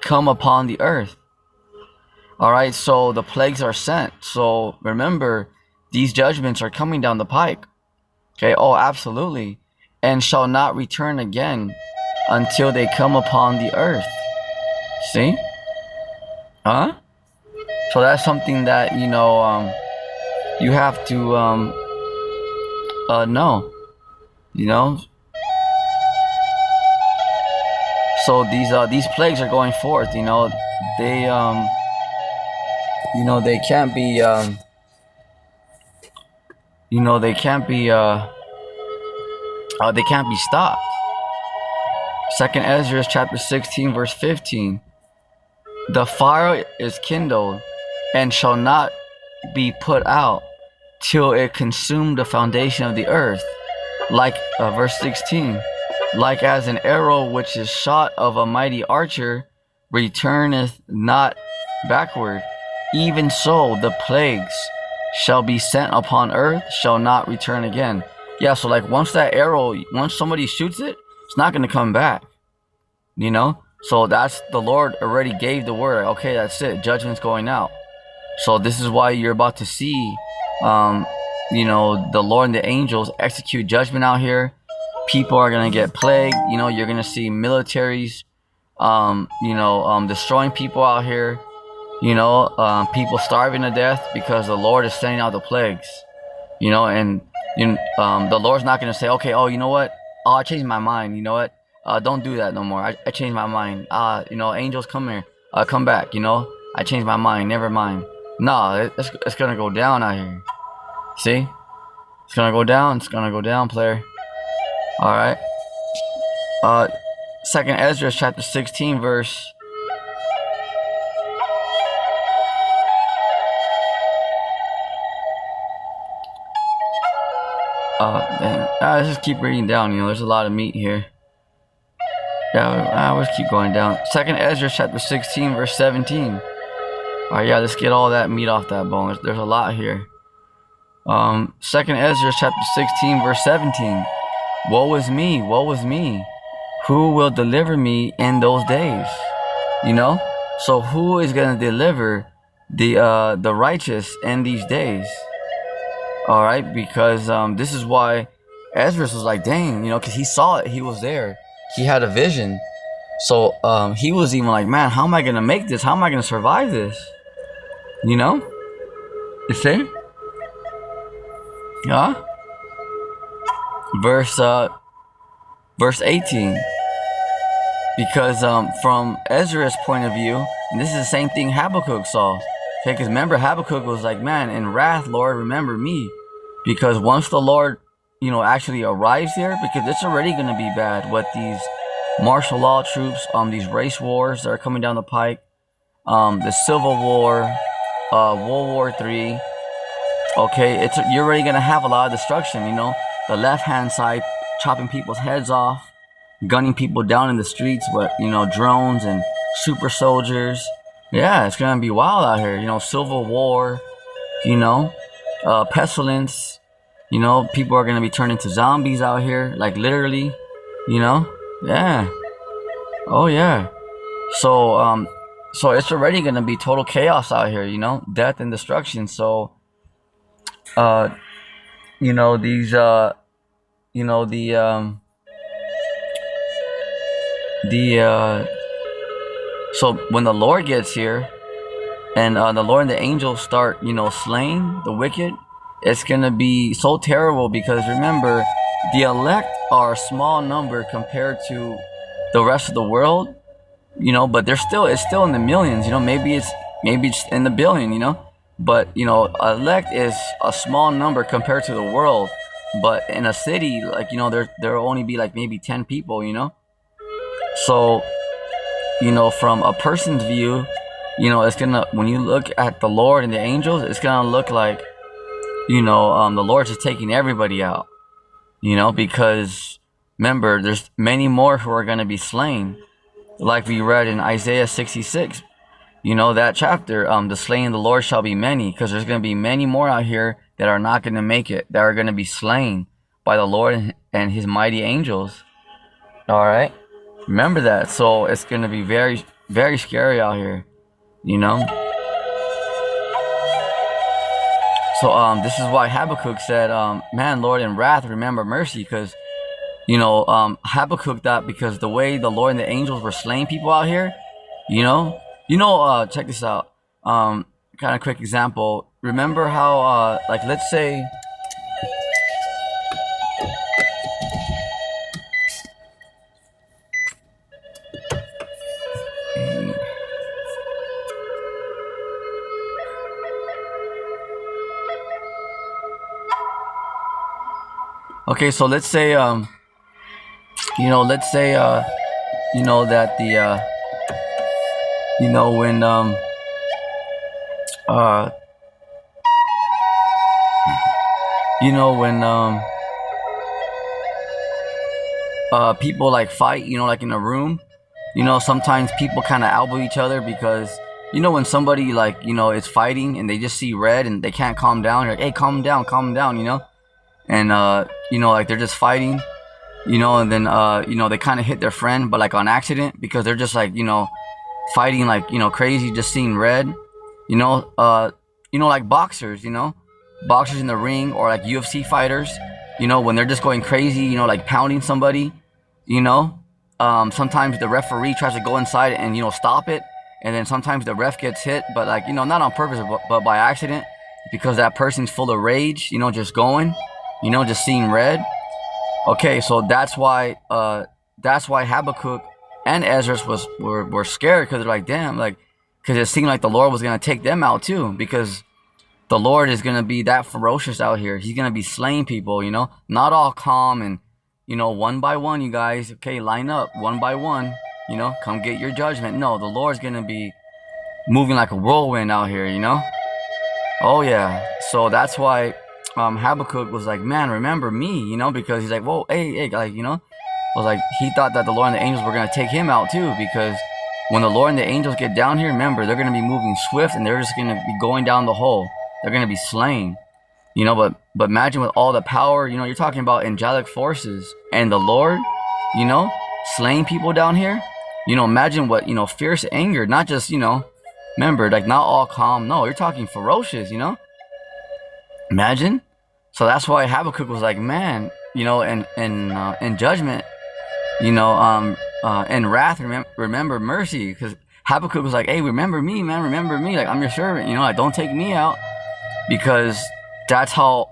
come upon the earth. All right, so the plagues are sent. So remember, these judgments are coming down the pike. Okay, oh, absolutely. And shall not return again until they come upon the earth. See? Huh? So that's something that, you have to know. So these plagues are going forth, they they can't be they can't be stopped. 2nd Esdras chapter 16 verse 15. The fire is kindled and shall not be put out till it consume the foundation of the earth. Like verse 16. Like as an arrow which is shot of a mighty archer returneth not backward, even so the plagues shall be sent upon earth, shall not return again. Yeah, so like once somebody shoots it, it's not going to come back. So that's, the Lord already gave the word. Okay, that's it. Judgment's going out. So this is why you're about to see, the Lord and the angels execute judgment out here. People are going to get plagued. You're going to see militaries, destroying people out here. People starving to death because the Lord is sending out the plagues. And the Lord's not going to say, okay, oh, you know what? Oh, I changed my mind. You know what? Don't do that no more. I changed my mind. Angels, come here. Come back. I changed my mind. Never mind. No, it's going to go down out here. See? It's going to go down. It's going to go down, player. All right. 2nd Esdras chapter 16 verse. Man. Let's just keep reading down. There's a lot of meat here. Yeah, let's keep going down. 2nd Esdras chapter 16 verse 17. All right, yeah, let's get all that meat off that bone. There's a lot here. 2nd Esdras chapter 16 verse 17. Woe is me, woe is me. Who will deliver me in those days? So who is going to deliver the righteous in these days? All right, because this is why Esdras was like, dang, because he saw it, he was there, he had a vision. So he was even like, man, how am I gonna make this? How am I gonna survive this? You see? Yeah. Verse 18. Because from Ezra's point of view, and this is the same thing Habakkuk saw. Okay, because remember, Habakkuk was like, man, in wrath, Lord, remember me. Because once the Lord, actually arrives there, because it's already going to be bad with these martial law troops, these race wars that are coming down the pike, the Civil War, World War III. Okay, you're already going to have a lot of destruction, the left-hand side chopping people's heads off, gunning people down in the streets with, drones and super soldiers. Yeah, it's gonna be wild out here. Civil war, pestilence. People are gonna be turned into zombies out here, like literally. Yeah. Oh yeah. So it's already gonna be total chaos out here. Death and destruction. So, these So when the Lord gets here, and the Lord and the angels start, slaying the wicked, it's gonna be so terrible, because remember, the elect are a small number compared to the rest of the world, but it's still in the millions, maybe it's in the billion, but elect is a small number compared to the world. But in a city, like, there'll only be like maybe 10 people, so from a person's view, it's gonna, when you look at the Lord and the angels, it's gonna look like, the Lord's just taking everybody out, because remember, there's many more who are gonna be slain, like we read in Isaiah 66, that chapter, the slain of the Lord shall be many, because there's gonna be many more out here that are not gonna make it, that are gonna be slain by the Lord and his mighty angels. All right, remember that. So it's gonna be very, very scary out here. So this is why Habakkuk said, man, Lord, in wrath remember mercy, because Habakkuk thought, because the way the Lord and the angels were slaying people out here, check this out, kind of quick example. Remember how like, let's say, okay, so let's say, that the, when, people like fight, like in a room, sometimes people kind of elbow each other, because, when somebody, like, is fighting and they just see red and they can't calm down, you're like, hey, calm down, and like, they're just fighting, and then they kind of hit their friend, but like on accident, because they're just like, fighting like, crazy, just seeing red, like boxers, boxers in the ring, or like UFC fighters, when they're just going crazy, like pounding somebody, sometimes the referee tries to go inside and stop it, and then sometimes the ref gets hit, but like, not on purpose, but by accident, because that person's full of rage, just going, just seeing red. Okay, so that's why Habakkuk and Esdras were scared, because they're like, damn, like, because it seemed like the Lord was gonna take them out too, because the Lord is gonna be that ferocious out here. He's gonna be slaying people, not all calm and one by one, you guys. Okay, line up one by one. Come get your judgment. No, the Lord's gonna be moving like a whirlwind out here. Oh yeah. So that's why Habakkuk was like, man, remember me, because he's like, whoa, hey, like, was like, he thought that the Lord and the angels were going to take him out too, because when the Lord and the angels get down here, remember, they're going to be moving swift, and they're just going to be going down the hole. They're going to be slain, but imagine with all the power, you're talking about angelic forces, and the Lord, slaying people down here, imagine what, fierce anger, not just, remember, like, not all calm, no, you're talking ferocious, imagine. So that's why Habakkuk was like, man, in judgment, in wrath, remember mercy, because Habakkuk was like, hey, remember me, man, remember me, like, I'm your servant, like, don't take me out, because that's how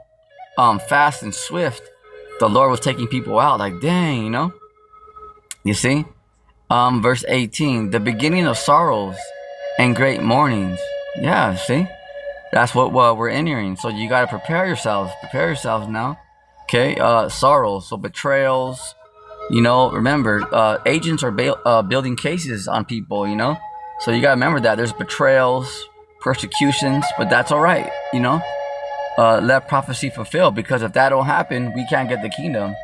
fast and swift the Lord was taking people out. Like, dang, you see, verse 18, the beginning of sorrows and great mournings. Yeah, see, that's what we're entering. So you got to prepare yourselves now. Okay, sorrows, so betrayals, remember, agents are building cases on people, so you got to remember that there's betrayals, persecutions, but that's all right, let prophecy fulfill, because if that don't happen, we can't get the kingdom.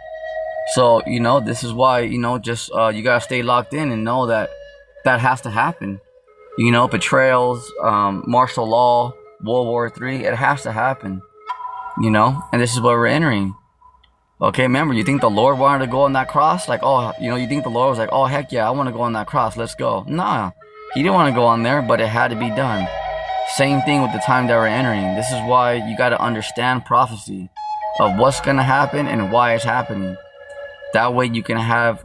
So, this is why, just you got to stay locked in and know that has to happen. Betrayals, martial law, World War III, it has to happen, and this is what we're entering. Okay, remember, you think the Lord wanted to go on that cross? Like, oh, you think the Lord was like, oh, heck yeah, I want to go on that cross, let's go. Nah, he didn't want to go on there, but it had to be done. Same thing with the time that we're entering. This is why you got to understand prophecy of what's going to happen and why it's happening. That way you can have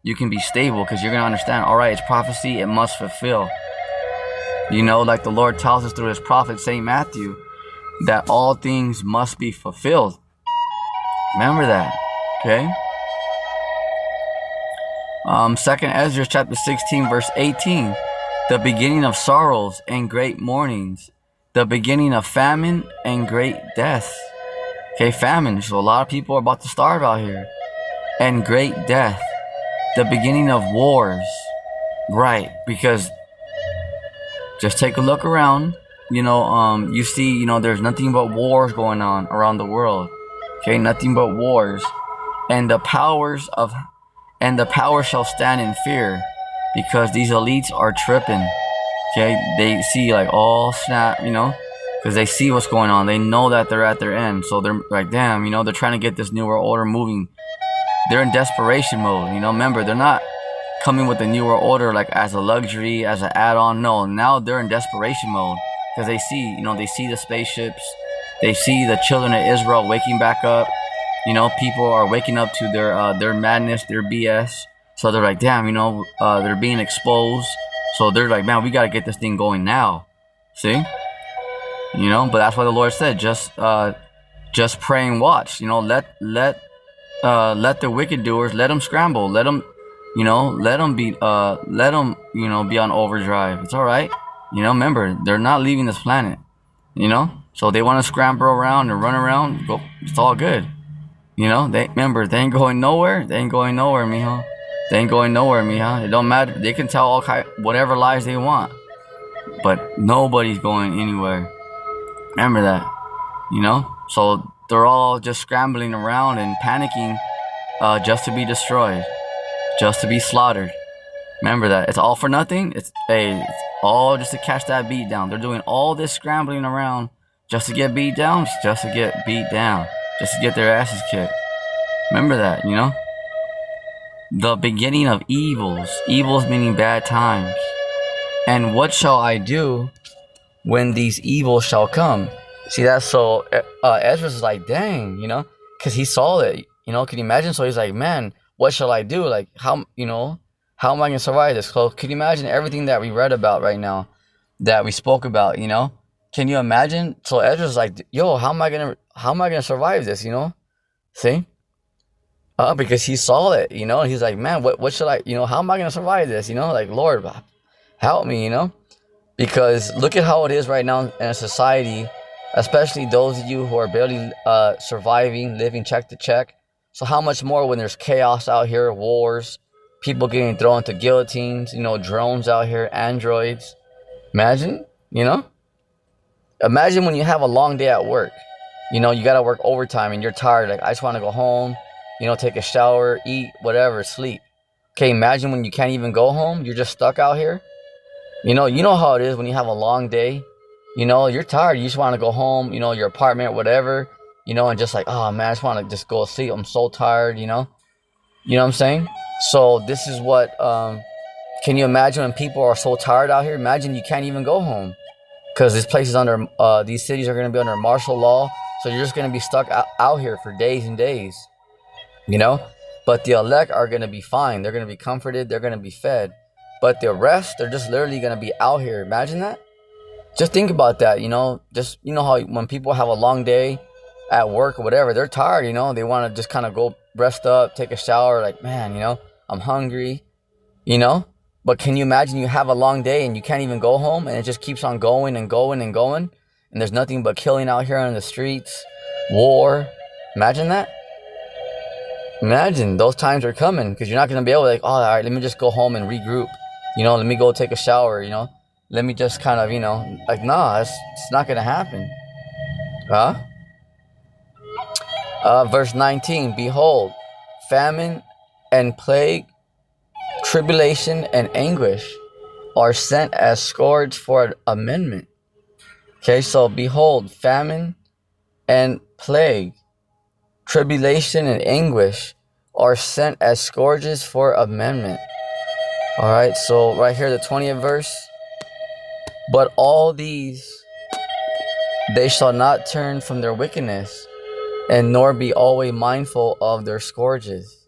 you can be stable, because you're going to understand, all right, it's prophecy, it must fulfill. You know, like the Lord tells us through his prophet, St. Matthew, that all things must be fulfilled. Remember that, okay? 2nd Esdras chapter 16, verse 18. The beginning of sorrows and great mournings. The beginning of famine and great death. Okay, famine. So a lot of people are about to starve out here. And great death. The beginning of wars. Right, because just take a look around. You know, you see, you know, there's nothing but wars going on around the world. Okay, nothing but wars. And the power shall stand in fear, because these elites are tripping. Okay, they see like, oh snap, you know, because they see what's going on. They know that they're at their end, so they're like, damn, you know, they're trying to get this new world order moving. They're in desperation mode, you know. Remember, they're not coming with the new world order like as a luxury, as an add-on. No, now they're in desperation mode, because they see, you know, they see the spaceships, they see the children of Israel waking back up. You know, people are waking up to their madness, their BS. So they're like, damn, you know, they're being exposed. So they're like, man, we got to get this thing going now. See? You know, but that's why the Lord said, just pray and watch. You know, let the wicked doers, let them scramble. Let them, you know, let them, you know, be on overdrive. It's all right. You know, remember, they're not leaving this planet. You know? So they want to scramble around and run around. Go, it's all good. You know, they ain't going nowhere. They ain't going nowhere, mijo. They ain't going nowhere, mija. It don't matter. They can tell all whatever lies they want, but nobody's going anywhere. Remember that, you know. So they're all just scrambling around and panicking, just to be destroyed, just to be slaughtered. Remember that. It's all for nothing. It's all just to catch that beat down. They're doing all this scrambling around just to get beat down, just to get beat down, just to get their asses kicked. Remember that, you know? The beginning of evils. Evils meaning bad times. And what shall I do when these evils shall come? See, that's so, Esdras is like, dang, you know? Because he saw it, you know? Can you imagine? So he's like, man, what shall I do? Like, how, you know, how am I going to survive this? So can you imagine everything that we read about right now, that we spoke about, you know? Can you imagine? So Esdras is like, yo, how am I gonna survive this, you know? See? Because he saw it, you know, and he's like, man, what should I, you know, how am I gonna survive this? You know, like, Lord, help me, you know? Because look at how it is right now in a society, especially those of you who are barely surviving, living check to check. So how much more when there's chaos out here, wars, people getting thrown to guillotines, you know, drones out here, androids. Imagine, you know? Imagine when you have a long day at work. You know, you got to work overtime and you're tired. Like, I just want to go home, you know, take a shower, eat, whatever, sleep. Okay, imagine when you can't even go home. You're just stuck out here. You know how it is when you have a long day. You know, you're tired. You just want to go home, you know, your apartment, whatever. You know, and just like, oh, man, I just want to just go sleep. I'm so tired, you know. You know what I'm saying? So this is what, can you imagine when people are so tired out here? Imagine you can't even go home. Because this place is under, these cities are going to be under martial law. So you're just going to be stuck out here for days and days, you know. But the elect are going to be fine. They're going to be comforted. They're going to be fed. But the rest, they're just literally going to be out here. Imagine that. Just think about that, you know. Just, you know how when people have a long day at work or whatever, they're tired, you know. They want to just kind of go rest up, take a shower. Like, man, you know, I'm hungry, you know. But can you imagine you have a long day and you can't even go home and it just keeps on going and going and going? And there's nothing but killing out here on the streets, war. Imagine that. Imagine those times are coming, because you're not going to be able to, like, oh, all right, let me just go home and regroup. You know, let me go take a shower, you know. Let me just kind of, you know, like, nah, it's not going to happen. Verse 19, behold, famine and plague, tribulation and anguish are sent as scourge for amendment. Okay, so behold, famine and plague, tribulation and anguish are sent as scourges for amendment. All right, so right here, the 20th verse. But all these, they shall not turn from their wickedness, and nor be always mindful of their scourges.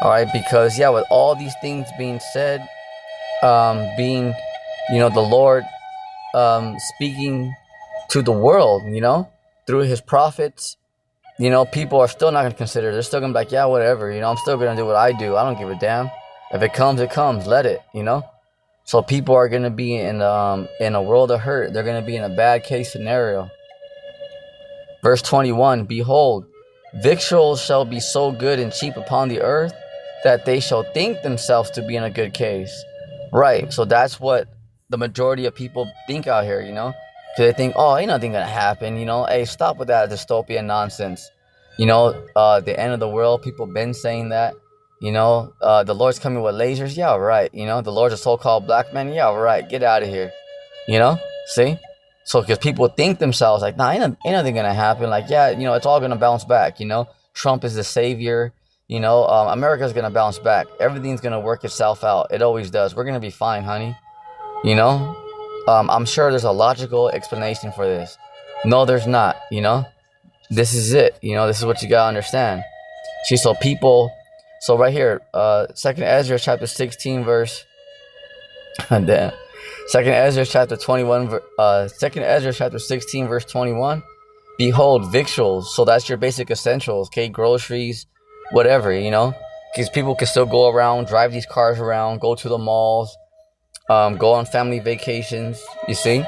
All right, because yeah, with all these things being said, being, the Lord speaking to the world, through his prophets, people are still not going to consider. They're still going to be like, yeah, whatever, I'm still going to do what I do. I don't give a damn. If it comes, it comes. Let it, So people are going to be in a world of hurt. They're going to be in a bad case scenario. Verse 21, behold, victuals shall be so good and cheap upon the earth that they shall think themselves to be in a good case. Right, so that's what the majority of people think out here, Because they think, oh, ain't nothing gonna happen, Hey, stop with that dystopian nonsense. The end of the world, people been saying that. The Lord's coming with lasers. Yeah, right. The Lord's a so-called black man. Yeah, right. Get out of here. See? So, because people think themselves like, nah, ain't nothing gonna happen. Like, yeah, it's all gonna bounce back. Trump is the savior. America's gonna bounce back. Everything's gonna work itself out. It always does. We're gonna be fine, honey. I'm sure there's a logical explanation for this. No, there's not. This is it. This is what you gotta understand. See, so right here, Second Esdras chapter 16 verse. Damn. Second Esdras chapter 21. Second Esdras chapter 16 verse 21. Behold, victuals. So that's your basic essentials. Okay, groceries, whatever. Because people can still go around, drive these cars around, go to the malls, go on family vacations. You see.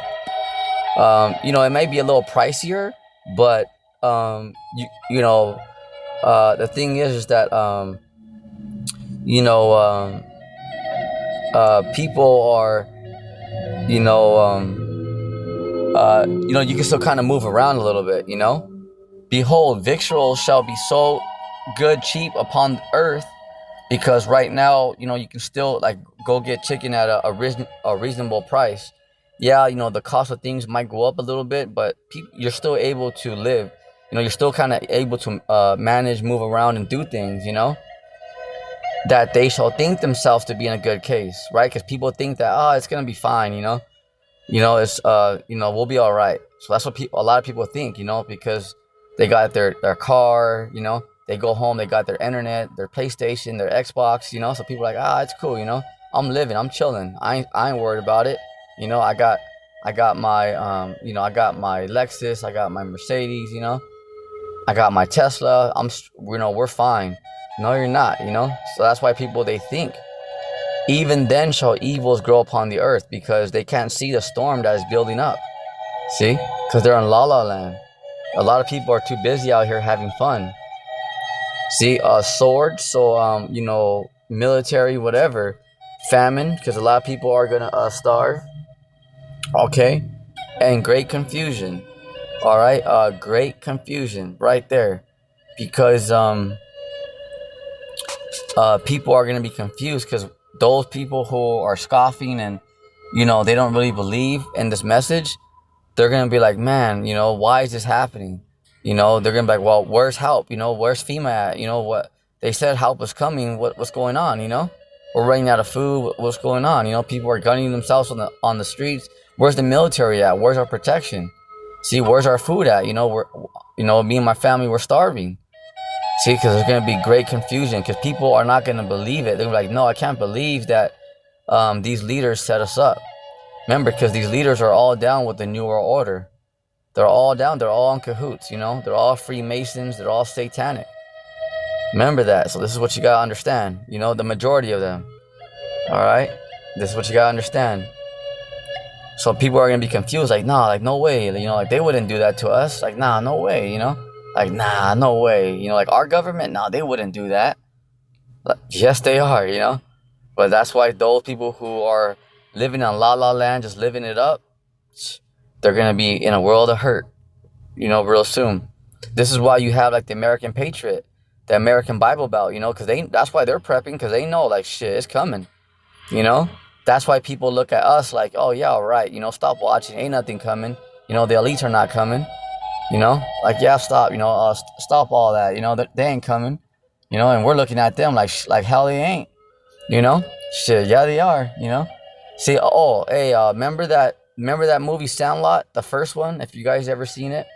It may be a little pricier, but the thing is that people are, you can still kind of move around a little bit, Behold, victuals shall be so good cheap upon earth, because right now, you can still like go get chicken at a reasonable price. Yeah, the cost of things might go up a little bit, but you're still able to live. You're still kind of able to manage, move around, and do things, that they shall think themselves to be in a good case, right? Because people think that, it's gonna be fine, it's we'll be all right. So that's what a lot of people think, because they got their car, they go home, they got their internet, their PlayStation, their Xbox, so people are like, it's cool, I'm living, I'm chilling, I ain't worried about it, I got my I got my Lexus, I got my Mercedes, I got my Tesla, we're fine. No, you're not, So that's why they think, even then shall evils grow upon the earth, because they can't see the storm that is building up. See? Because they're in la la land. A lot of people are too busy out here having fun. See, sword, so, military, whatever. Famine, because a lot of people are going to starve. Okay? And great confusion. All right? Great confusion right there. Because, people are going to be confused, because those people who are scoffing and, they don't really believe in this message, they're going to be like, man, why is this happening? They're going to be like, well, where's help? Where's FEMA at? What they said help was coming. What's going on? We're running out of food. What's going on? People are gunning themselves on the streets. Where's the military at? Where's our protection? See, where's our food at? Me and my family, we're starving. See, because there's going to be great confusion, because people are not going to believe it. They're like, no, I can't believe that these leaders set us up. Remember, because these leaders are all down with the New World Order. They're all down. They're all in cahoots, They're all Freemasons. They're all satanic. Remember that. So this is what you got to understand. The majority of them. All right? This is what you got to understand. So people are going to be confused. Like, nah, like, no way. Like, they wouldn't do that to us. Like, nah, no way, Like, nah, no way. Like, our government, nah, they wouldn't do that. Like, yes, they are, But that's why those people who are living on la la land, just living it up, they're going to be in a world of hurt, real soon. This is why you have, like, the American Patriot, the American Bible Belt, because that's why they're prepping, because they know, like, shit, it's coming, That's why people look at us like, oh, yeah, all right, stop watching, ain't nothing coming. The elites are not coming. Like, yeah, stop, stop all that, they ain't coming, and we're looking at them like hell they ain't, shit, yeah, they are, See, hey, remember that movie Sandlot, the first one, if you guys ever seen it?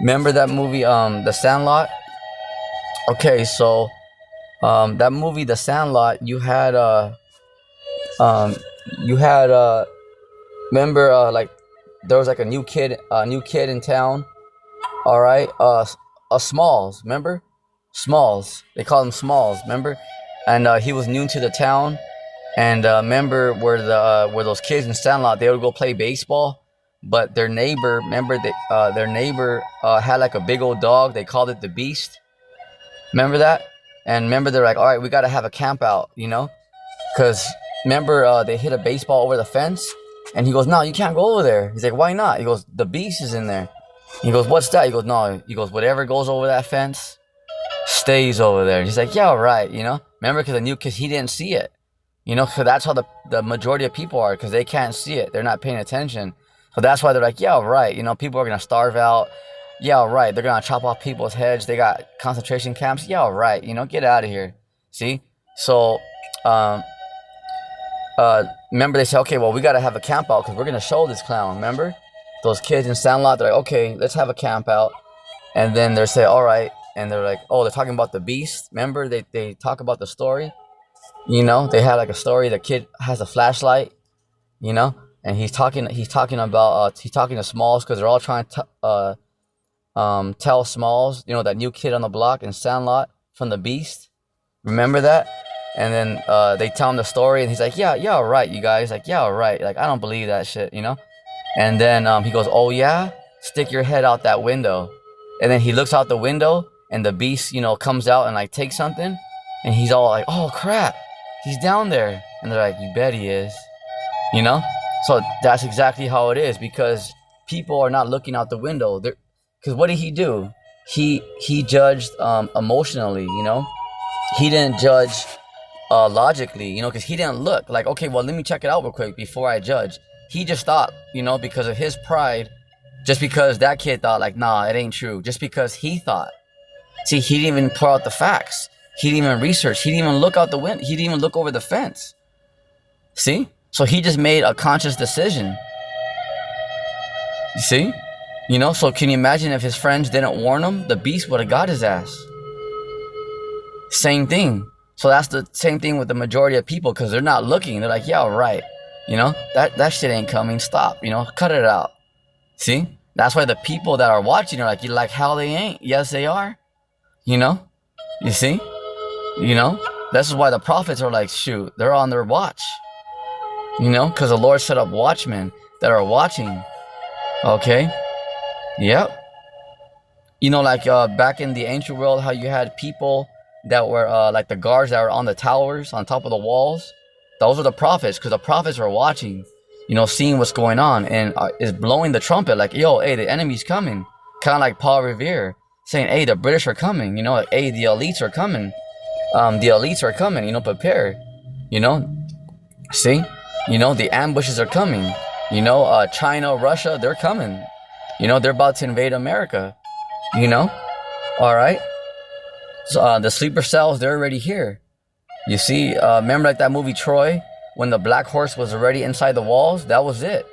Remember that movie, The Sandlot? Okay, so That movie, The Sandlot, um, you had remember like there was like a new kid in town. All right, Smalls, remember? Smalls, they call him Smalls, remember? And he was new to the town. And remember where those kids in Sandlot, they would go play baseball, but their neighbor, remember their neighbor had like a big old dog. They called it the Beast. Remember that? And remember they're like, all right, we got to have a camp out, you know, because remember they hit a baseball over the fence, and he goes, no, you can't go over there. He's like, why not? He goes, the Beast is in there. He goes, what's that? He goes, no. He goes, whatever goes over that fence stays over there. He's like, yeah, right, you know. Remember, because he didn't see it. You know, so that's how the majority of people are, because they can't see it. They're not paying attention. So that's why they're like, yeah, right. You know, people are going to starve out. Yeah, right. They're going to chop off people's heads. They got concentration camps. Yeah, right. You know, get out of here. See? So, remember they say, okay, well, we got to have a camp out because we're going to show this clown. Remember? Those kids in Sandlot, they're like, okay, let's have a camp out. And then they say, all right. And they're like, oh, they're talking about the Beast. Remember? They talk about the story. You know, they had like a story. The kid has a flashlight, you know, and he's talking to Smalls because they're all trying to tell Smalls, you know, that new kid on the block in Sandlot from the Beast. Remember that? And then they tell him the story, and he's like, yeah, right, you guys. Like, yeah, right. Like, I don't believe that shit, you know. And then he goes, oh yeah, stick your head out that window. And then he looks out the window, and the Beast, you know, comes out and like takes something, and he's all like, oh crap. He's down there. And they're like, you bet he is. You know? So that's exactly how it is, because people are not looking out the window. Because what did he do? He judged emotionally, you know? He didn't judge logically, you know, because he didn't look like, okay, well, let me check it out real quick before I judge. He just thought, you know, because of his pride, just because that kid thought like, nah, it ain't true. Just because he thought. See, he didn't even pour out the facts. He didn't even research. He didn't even look out the window. He didn't even look over the fence. See? So he just made a conscious decision. You see? You know, so can you imagine if his friends didn't warn him? The Beast would have got his ass. Same thing. So that's the same thing with the majority of people, because they're not looking. They're like, yeah, right. You know, that shit ain't coming. Stop. You know, cut it out. See? That's why the people that are watching are like, you like how they ain't? Yes, they are. You know? You see? You know, this is why the prophets are like, shoot, they're on their watch. You know, because the Lord set up watchmen that are watching. Okay. Yep. You know, like back in the ancient world, how you had people that were like the guards that were on the towers, on top of the walls. Those are the prophets, because the prophets are watching, you know, seeing what's going on, and is blowing the trumpet like, yo, hey, the enemy's coming. Kind of like Paul Revere saying, hey, the British are coming. You know, like, hey, the elites are coming. The elites are coming, you know, prepare, you know, see, you know, the ambushes are coming, you know, China, Russia, they're coming, you know, they're about to invade America, you know, all right, so the sleeper cells, they're already here, you see, remember like that movie Troy, when the black horse was already inside the walls, that was it,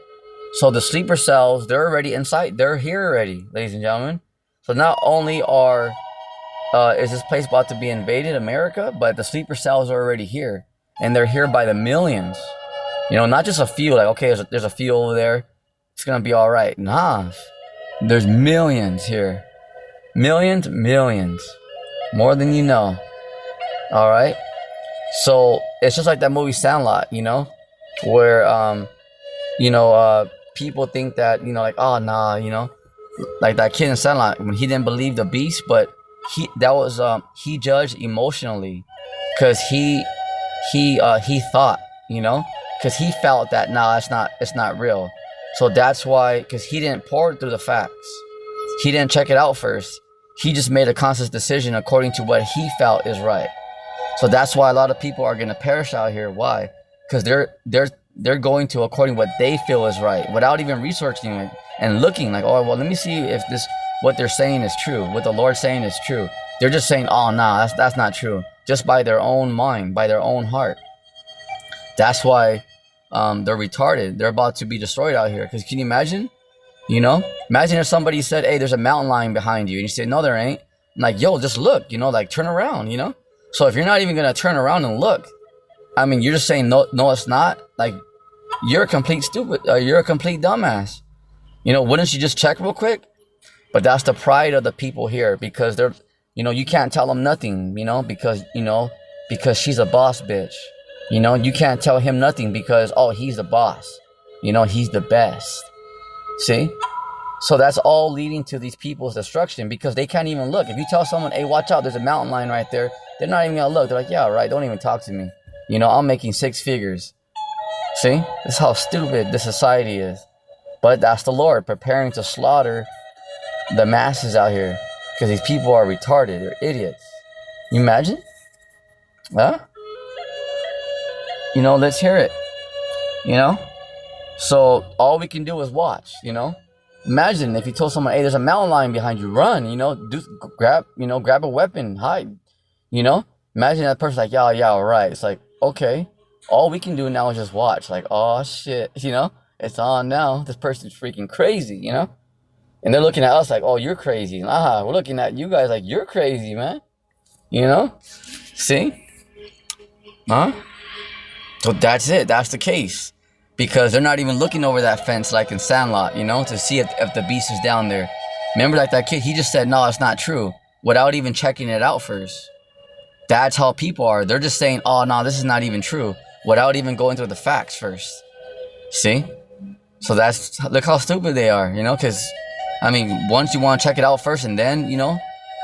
so the sleeper cells, they're already inside, they're here already, ladies and gentlemen, so not only is this place about to be invaded, America, but the sleeper cells are already here, and they're here by the millions, you know, not just a few, like, okay, there's a few over there, it's gonna be all right. Nah, there's millions here, millions, more than you know. All right, so it's just like that movie Sandlot, you know, where you know, people think that, you know, like, oh nah, you know, like that kid in Sandlot when he didn't believe the Beast, but he judged emotionally, because he thought, you know, because he felt that nah, it's not real. So that's why, because he didn't pour through the facts, he didn't check it out first, he just made a conscious decision according to what he felt is right. So that's why a lot of people are going to perish out here. Why? Because they're going to according what they feel is right, without even researching it and looking like, oh well, let me see if this what they're saying is true, what the Lord's saying is true. They're just saying, oh nah, that's not true, just by their own mind, by their own heart. That's why they're retarded. They're about to be destroyed out here. Because can you imagine? You know, imagine if somebody said, hey, there's a mountain lion behind you, and you say, no, there ain't. I'm like, yo, just look, you know, like turn around, you know. So if you're not even gonna turn around and look, I mean, you're just saying no, no, it's not. Like, you're a complete stupid. You're a complete dumbass. You know, wouldn't you just check real quick? But that's the pride of the people here, because they're, you know, you can't tell them nothing, you know, because she's a boss bitch. You know, you can't tell him nothing because, oh, he's the boss. You know, he's the best. See? So that's all leading to these people's destruction, because they can't even look. If you tell someone, hey, watch out, there's a mountain lion right there, they're not even gonna look. They're like, yeah, right, don't even talk to me. You know, I'm making 6 figures. See? This is how stupid this society is. But that's the Lord preparing to slaughter the masses out here, because these people are retarded. They're idiots. You imagine? Huh? You know, let's hear it. You know? So all we can do is watch, you know? Imagine if you told someone, hey, there's a mountain lion behind you, run, you know, grab a weapon, hide, you know? Imagine that person like, yeah, all right. It's like, okay, all we can do now is just watch. Like, oh, shit, you know? It's on now. This person's freaking crazy, you know? And they're looking at us like, oh, you're crazy. We're looking at you guys like, you're crazy, man. You know? See? Huh? So that's it. That's the case. Because they're not even looking over that fence like in Sandlot, you know, to see if the beast is down there. Remember, like that kid, he just said, no, it's not true, without even checking it out first. That's how people are. They're just saying, oh, no, this is not even true, without even going through the facts first. See? So look how stupid they are, you know, because, I mean, once you want to check it out first and then, you know,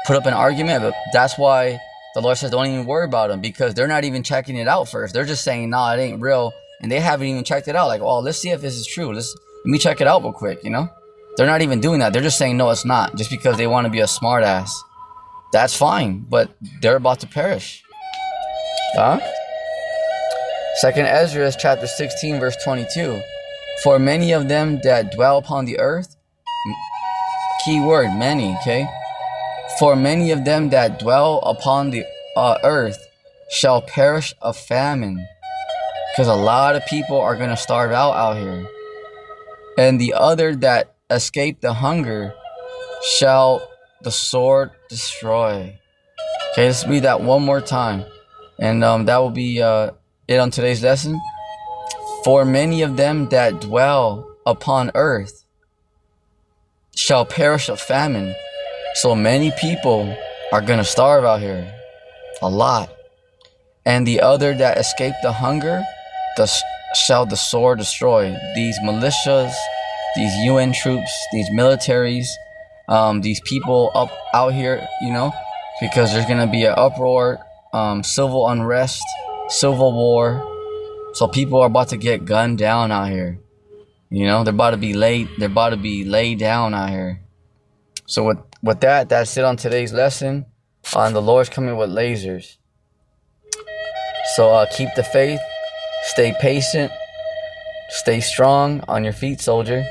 put up an argument, but that's why the Lord says don't even worry about them, because they're not even checking it out first. They're just saying, nah, it ain't real. And they haven't even checked it out. Like, oh, let's see if this is true. Let me check it out real quick, you know? They're not even doing that. They're just saying, no, it's not. Just because they want to be a smart ass. That's fine. But they're about to perish. Huh? 2nd Esdras chapter 16, verse 22. For many of them that dwell upon the earth. Key word, many, okay? For many of them that dwell upon the earth shall perish of famine. Because a lot of people are going to starve out here. And the other that escape the hunger shall the sword destroy. Okay, let's read that one more time. And that will be it on today's lesson. For many of them that dwell upon earth shall perish of famine. So many people are going to starve out here. A lot. And the other that escape the hunger shall the sword destroy. These militias, these UN troops, these militaries, these people out here, you know, because there's gonna be an uproar, civil unrest, civil war. So people are about to get gunned down out here. You know, they're about to be laid down out here. So with that's it on today's lesson. On the Lord's coming with lasers. So keep the faith. Stay patient. Stay strong on your feet, soldier.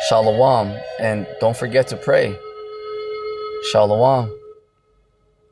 Shalom. And don't forget to pray. Shalom.